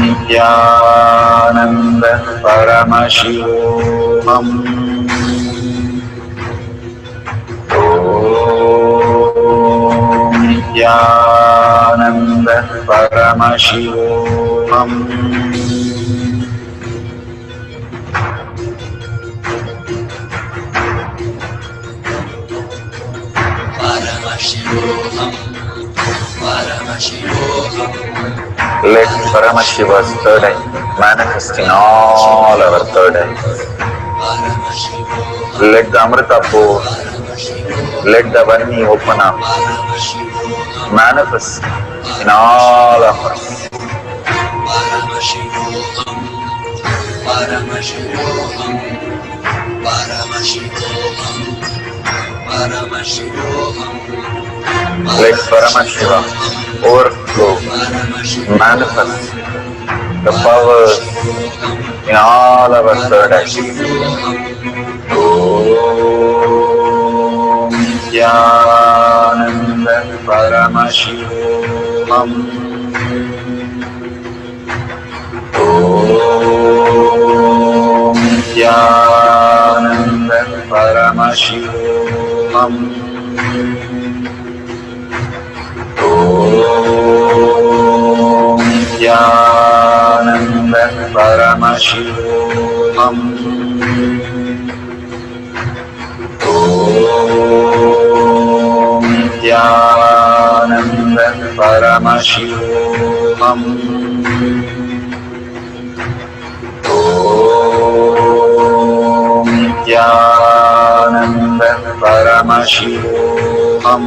Nithyananda Paramashivoham. Nithyananda Paramashivoham. Let Paramashiva's third eye manifest in all our third eyes. Let the Amrita pour, let the Vani open up, manifest in all of us. Let Paramashiva overflow, manifest the powers in all our third eyes. Om Nithyananda Paramashivoham. Om Nithyananda Paramashivoham. Om Nithyananda Paramashivoham. Om Nithyananda Paramashivoham. Om Nithyananda Paramashivoham.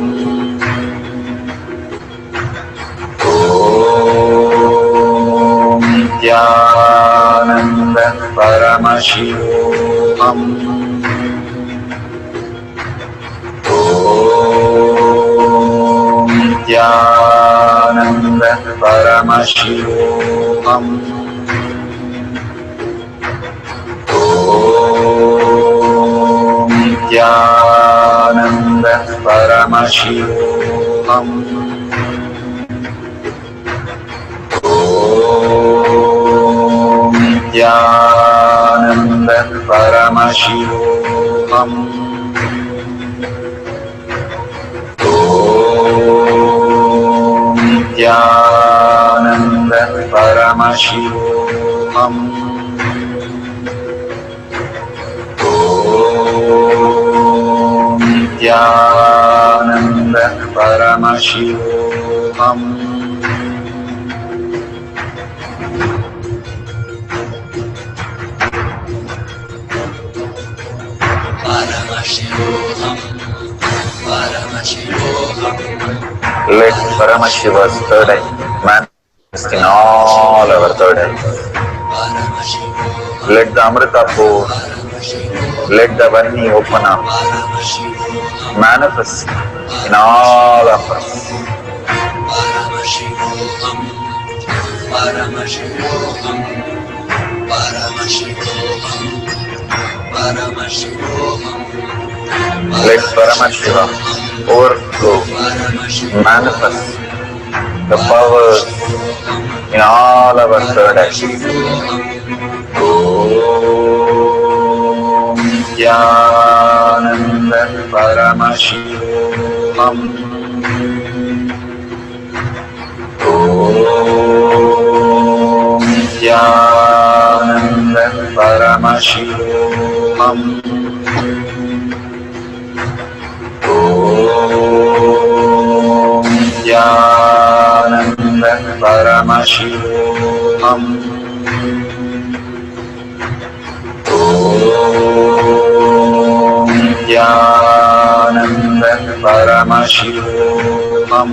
Om Nithyananda Paramashivoham. Om Nithyananda Paramashivoham. Om Nithyananda Paramashivoham. Om Nithyananda Paramashivoham. Om Nithyananda Paramashivoham. Om Nithyananda Paramashivoham. Let Paramashiva's third eye manifest in all our third eyes. Let the Amrita pour, let the Vani open up, manifest in all of us. Let Paramashiva overflow, manifest the powers in all our third eyes. Om Nithyananda Paramashivoham. Om Nithyananda Paramashivoham. Om Paramashivoham. Nithyananda Paramashivoham.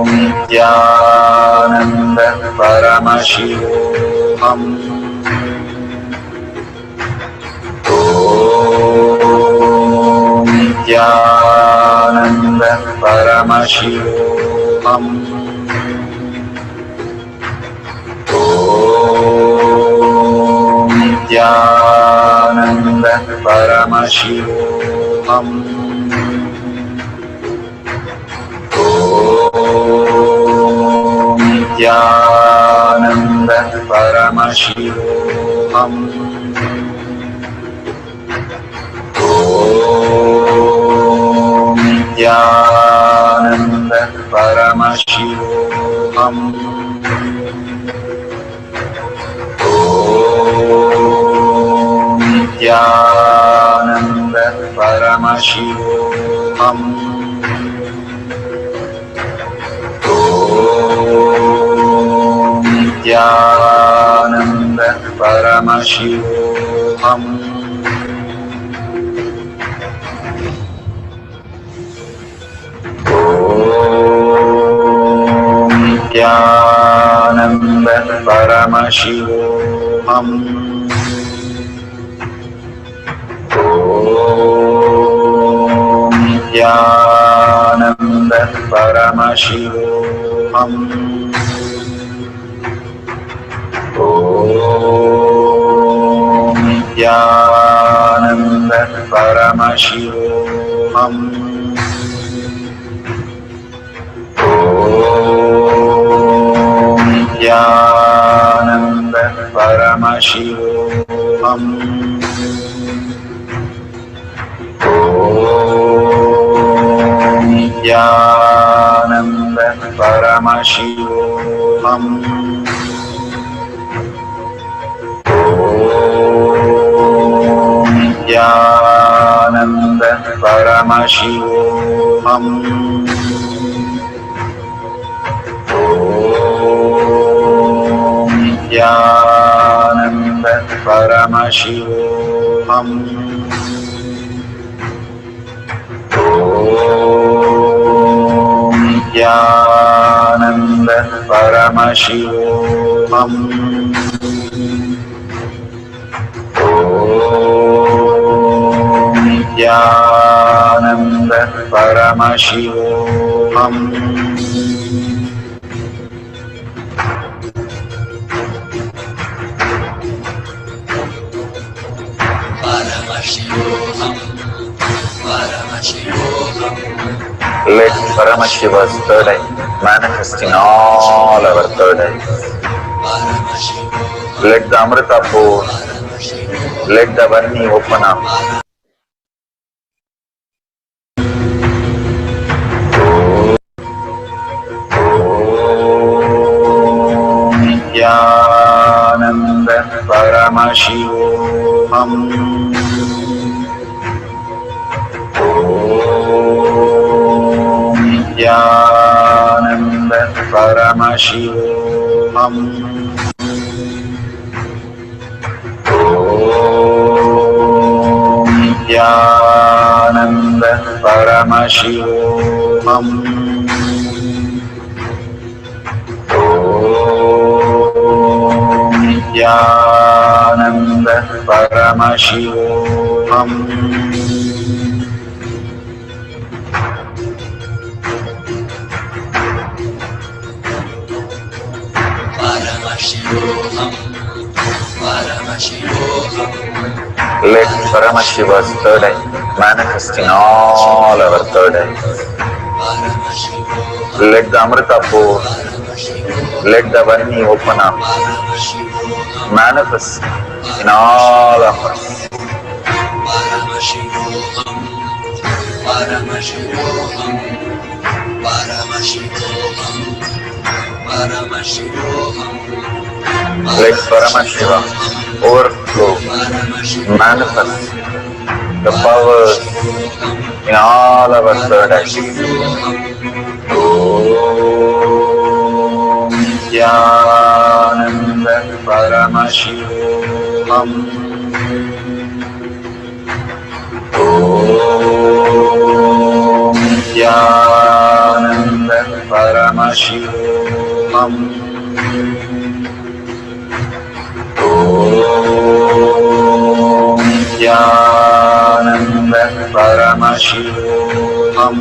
Nithyananda Paramashivoham. Nithyananda Paramashivoham. Nithyananda Paramashivoham. Nithyananda Paramashivoham. Nithyananda Paramashivoham. Nithyananda Paramashivoham. Nithyananda Paramashivoham. Nithyananda Paramashivoham. Nithyananda Paramashivoham. Nithyananda Paramashivoham. Nithyananda Paramashivoham. Nithyananda Paramashivoham. Nithyananda Paramashivoham. Nithyananda Paramashivoham. Nithyananda Paramashivoham. Nithyananda Paramashivoham. Let Paramashiva's third eye manifest in all our third eyes. Let the Amrita pour, let the Varni open up. Nithyananda Paramashivoham. Nithyananda Paramashivoham. Nithyananda Paramashivoham. Nithyananda Paramashivoham. Let Paramashiva's third eye manifest in all our third eyes. Let the Amrita pour, let the Varni open up, manifest in all of us. Let Paramashiva overflow, manifest the powers in all our third eye. Om Nithyananda Paramashivam. Om Nithyananda Paramashivam. Om Nithyananda Paramashivam. Om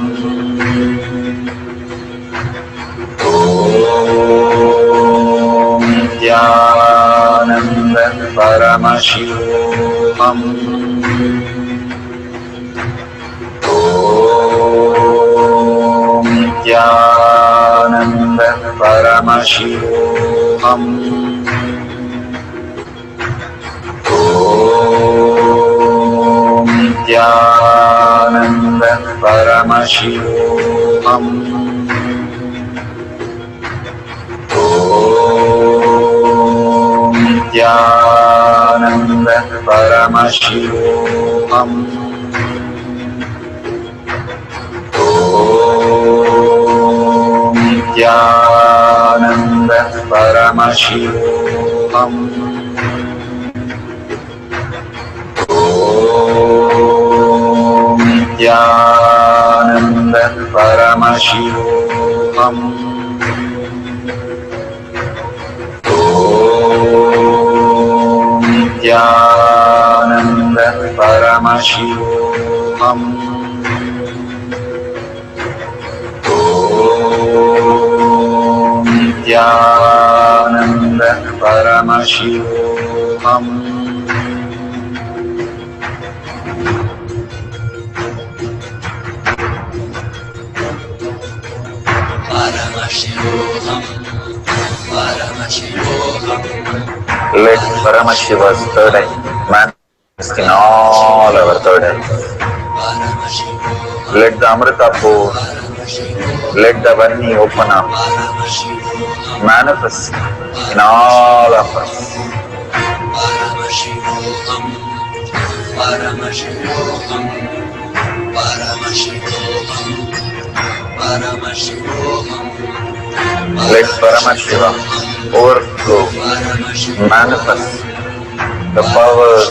Nithyananda Paramashivam. Om Nithyananda Paramashivam. Om Nithyananda Paramashivam. Om Nithyananda Paramashivam. Om Nithyananda Paramashivam. Om Nithyananda Paramashivam. Om Nithyananda Paramashivam. Om Nithyananda Paramashivam. Let Paramashiva's third eye manifest in all our third eyes. Let the Amrita pour, let the Varni open up, manifest in all of us. Let Paramashiva overflow, manifest the powers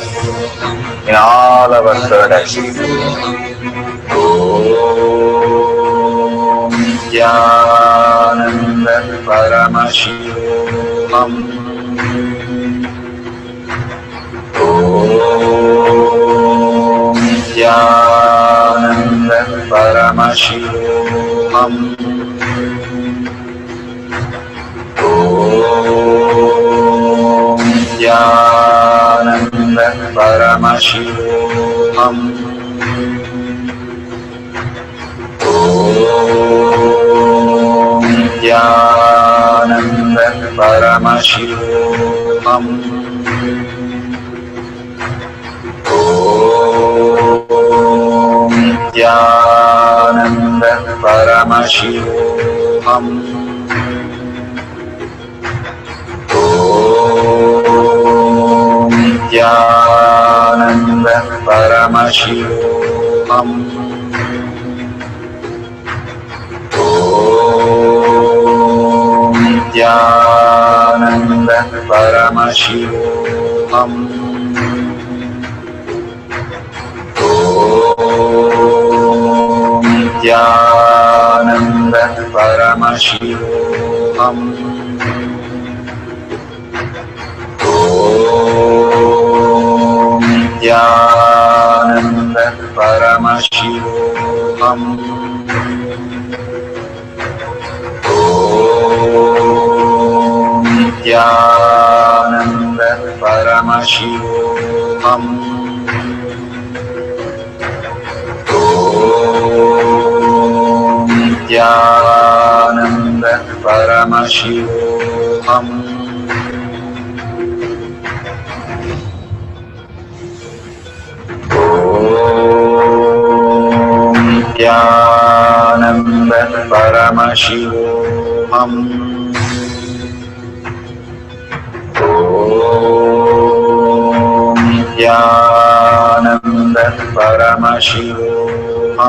in all our third eyes. Om Nithyananda Paramashivam. Om Nithyananda Paramashivam. Om Nithyananda Paramashivam. Om Nithyananda Paramashivam. Om Nithyananda Paramashivam. Om Nithyananda Paramashivam. Om Nithyananda Paramashivam. Om Nithyananda Paramashivam. Om Nithyananda Paramashivam. Om Nithyananda Paramashivam. Om Nithyananda Paramashivam. Om Nithyananda Paramashivam. Om Nithyananda Paramashivam.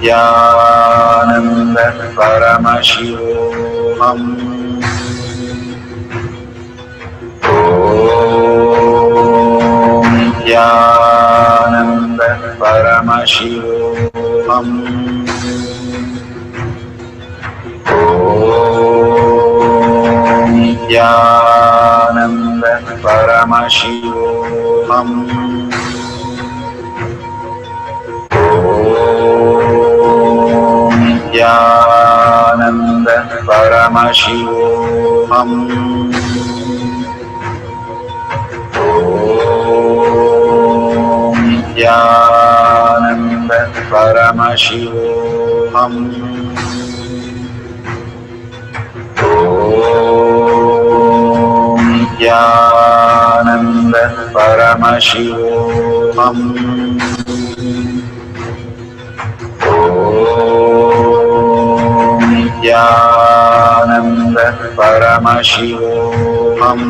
Nithyananda Paramashivoham. Nithyananda Paramashivoham. Nithyananda Paramashivoham. Nithyananda Paramashivoham. Nithyananda Paramashivoham. Nithyananda Paramashivoham. Nithyananda Paramashivoham.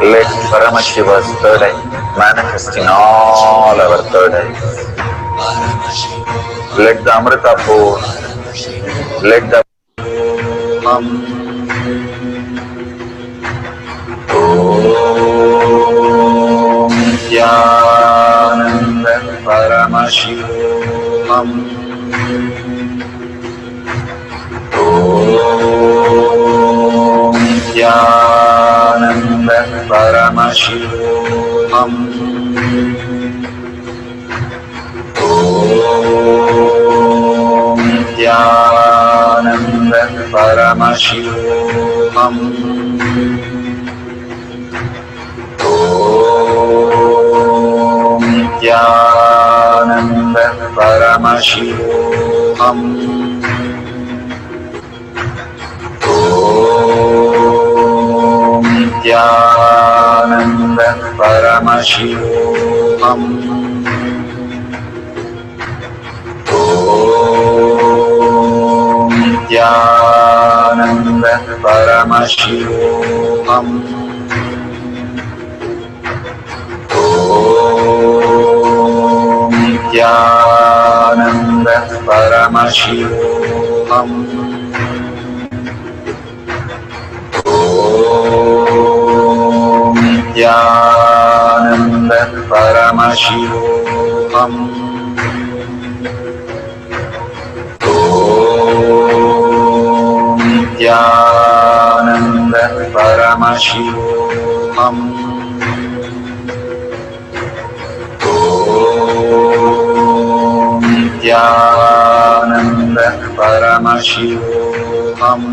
Let Paramashiva's third eye manifest in all our third eyes. Let the Amrita pour, let the Om Nithyananda Paramashivoham. Nithyananda Paramashivoham. Nithyananda Paramashivoham. Nithyananda Paramashivoham. Nithyananda Paramashivoham. Nithyananda Paramashivoham. Nithyananda Paramashivoham. Nithyananda Paramashivoham. Nithyananda Paramashivoham. Nithyananda Paramashivoham.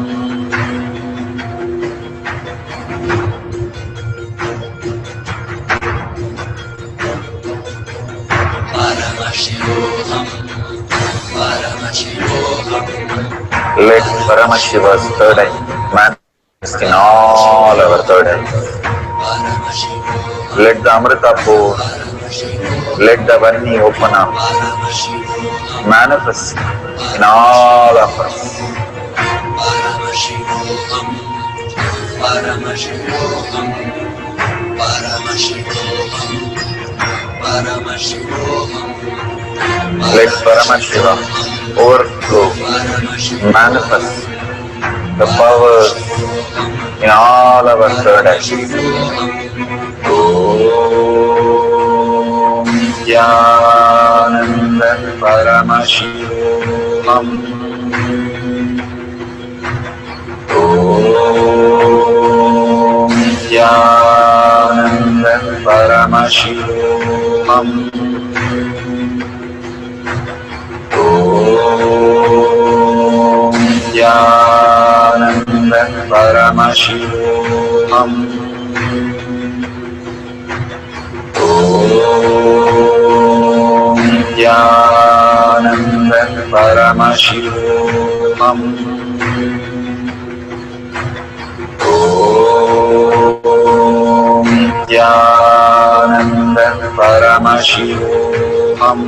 Let Paramashiva's third eye manifest in all our third eyes. Let the Amrita pour, let the Varni open up, manifest in all of us. Let Paramashiva overflow, manifest the powers in all our third eyes. Om Nithyananda Paramashivoham. Om Nithyananda Paramashivoham. Om Nithyananda Paramashivoham. Om Nithyananda Paramashivoham. Om Nithyananda Paramashivoham.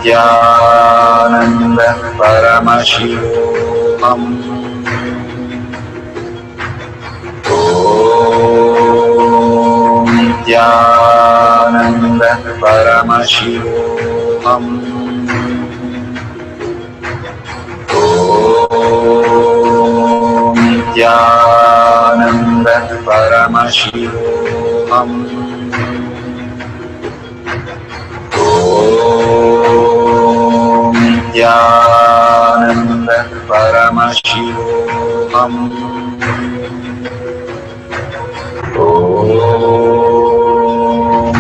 Nithyananda Paramashivoham. Nithyananda Paramashivoham. Nithyananda Paramashivoham. Nithyananda Paramashivoham.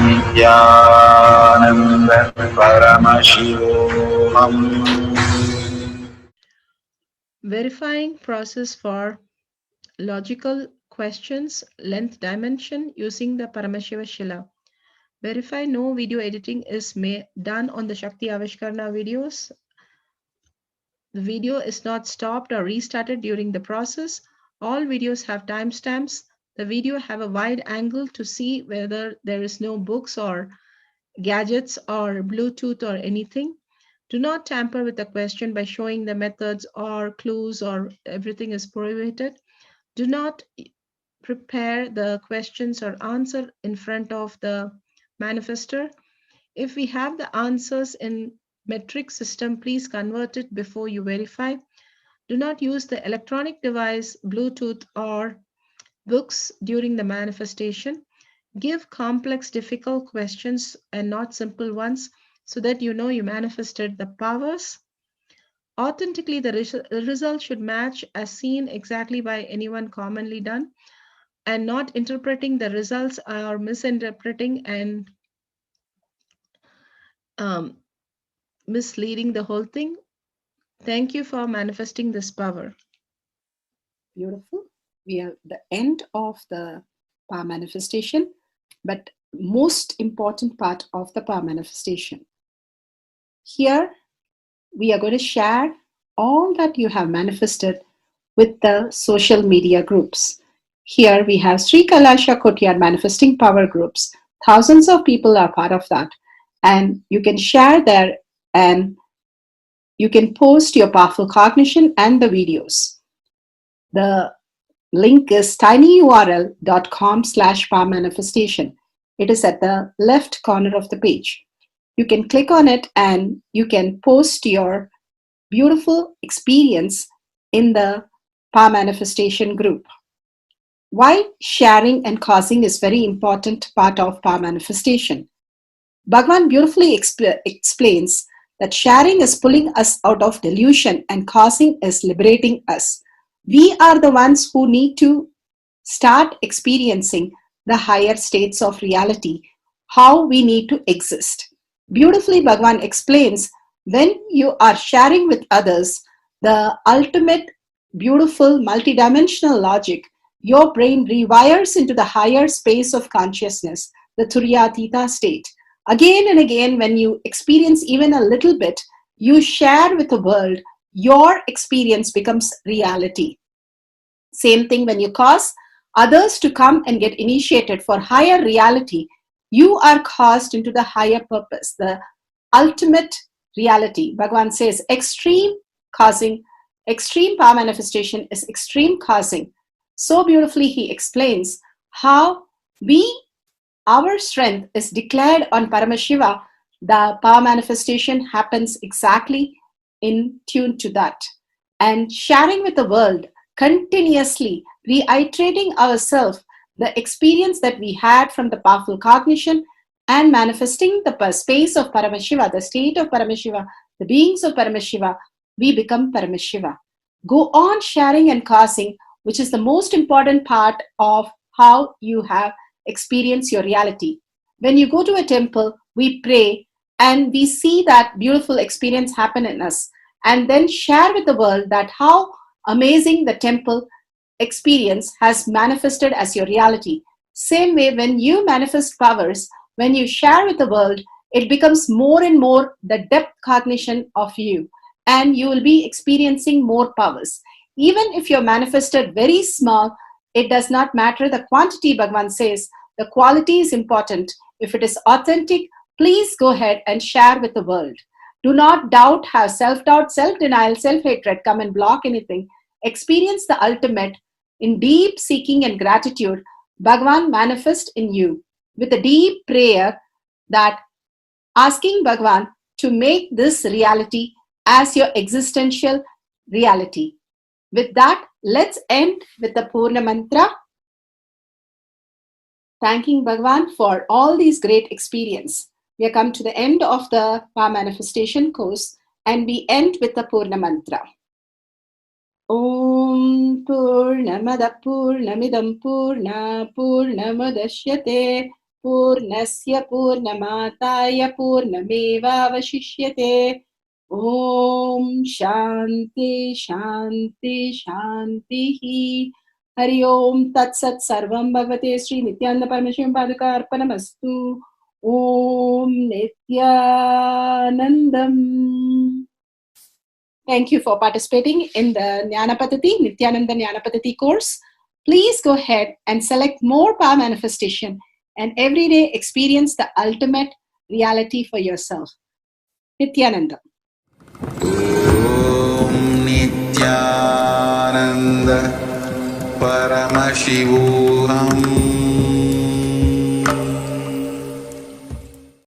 Nithyananda Paramashivoham. Verifying process for logical questions, length dimension using the Paramashiva Shila. Verify no video editing is done on the Shakti Avishkarna videos. The video is not stopped or restarted during the process. All videos have timestamps. The video have a wide angle to see whether there is no books or gadgets or Bluetooth or anything. Do not tamper with the question by showing the methods or clues or everything is prohibited. Do not prepare the questions or answer in front of the manifester. If we have the answers in metric system, please convert it before you verify. Do not use the electronic device, Bluetooth or books during the manifestation. Give complex, difficult questions and not simple ones so that you know you manifested the powers. Authentically, the result should match as seen exactly by anyone commonly done, and not interpreting the results or misinterpreting and misleading the whole thing. Thank you for manifesting this power. Beautiful. We are at the end of the power manifestation, but most important part of the power manifestation. Here, we are going to share all that you have manifested with the social media groups. Here we have Sri Kailasha Kotyar manifesting power groups. Thousands of people are part of that. And you can share there and you can post your powerful cognition and the videos. The link is tinyurl.com/power manifestation. It is at the left corner of the page. You can click on it and you can post your beautiful experience in the power manifestation group. Why sharing and causing is very important part of power manifestation. Bhagavan beautifully explains that sharing is pulling us out of delusion and causing is liberating us. We are the ones who need to start experiencing the higher states of reality, how we need to exist. Beautifully, Bhagavan explains when you are sharing with others the ultimate beautiful multidimensional logic, your brain rewires into the higher space of consciousness, the Turyatita state. Again and again, when you experience even a little bit, you share with the world, your experience becomes reality. Same thing when you cause others to come and get initiated for higher reality, you are caused into the higher purpose, the ultimate reality. Bhagavan says extreme causing, extreme power manifestation is extreme causing. So beautifully he explains how our strength is declared on Paramashiva. The power manifestation happens exactly in tune to that. And sharing with the world, continuously reiterating ourselves the experience that we had from the powerful cognition and manifesting the space of Paramashiva, the state of Paramashiva, the beings of Paramashiva, we become Paramashiva. Go on sharing and causing, which is the most important part of how you have experienced your reality. When you go to a temple, we pray and we see that beautiful experience happen in us, and then share with the world that how amazing the temple experience has manifested as your reality. Same way, when you manifest powers, when you share with the world, it becomes more and more the depth cognition of you, and you will be experiencing more powers. Even if you're manifested very small, it does not matter the quantity, Bhagavan says. The quality is important. If it is authentic, please go ahead and share with the world. Do not doubt, have self-doubt, self-denial, self-hatred come and block anything. Experience the ultimate in deep seeking and gratitude. Bhagavan manifest in you with a deep prayer, that asking Bhagavan to make this reality as your existential reality. With that, let's end with the Purna Mantra, thanking Bhagavan for all these great experience. We have come to the end of the Power Manifestation course, and we end with the Purna Mantra. Om Purnamada Purnamidam Purna Purnamadashyate Purnasya Purnamataya Purnameva Vashishyate. Om Shanti Shanti Shanti. Hari Om Tat Sat Sarvam Bhavate Sri Nithyananda Paramashiva Padaka Arpanamastu. Om Nithyanandam. Thank you for participating in the Jnana Paddhati, Nithyananda Jnana Paddhati course. Please go ahead and select more power manifestation and every day experience the ultimate reality for yourself. Nithyananda. Om Nithyananda Paramashivoham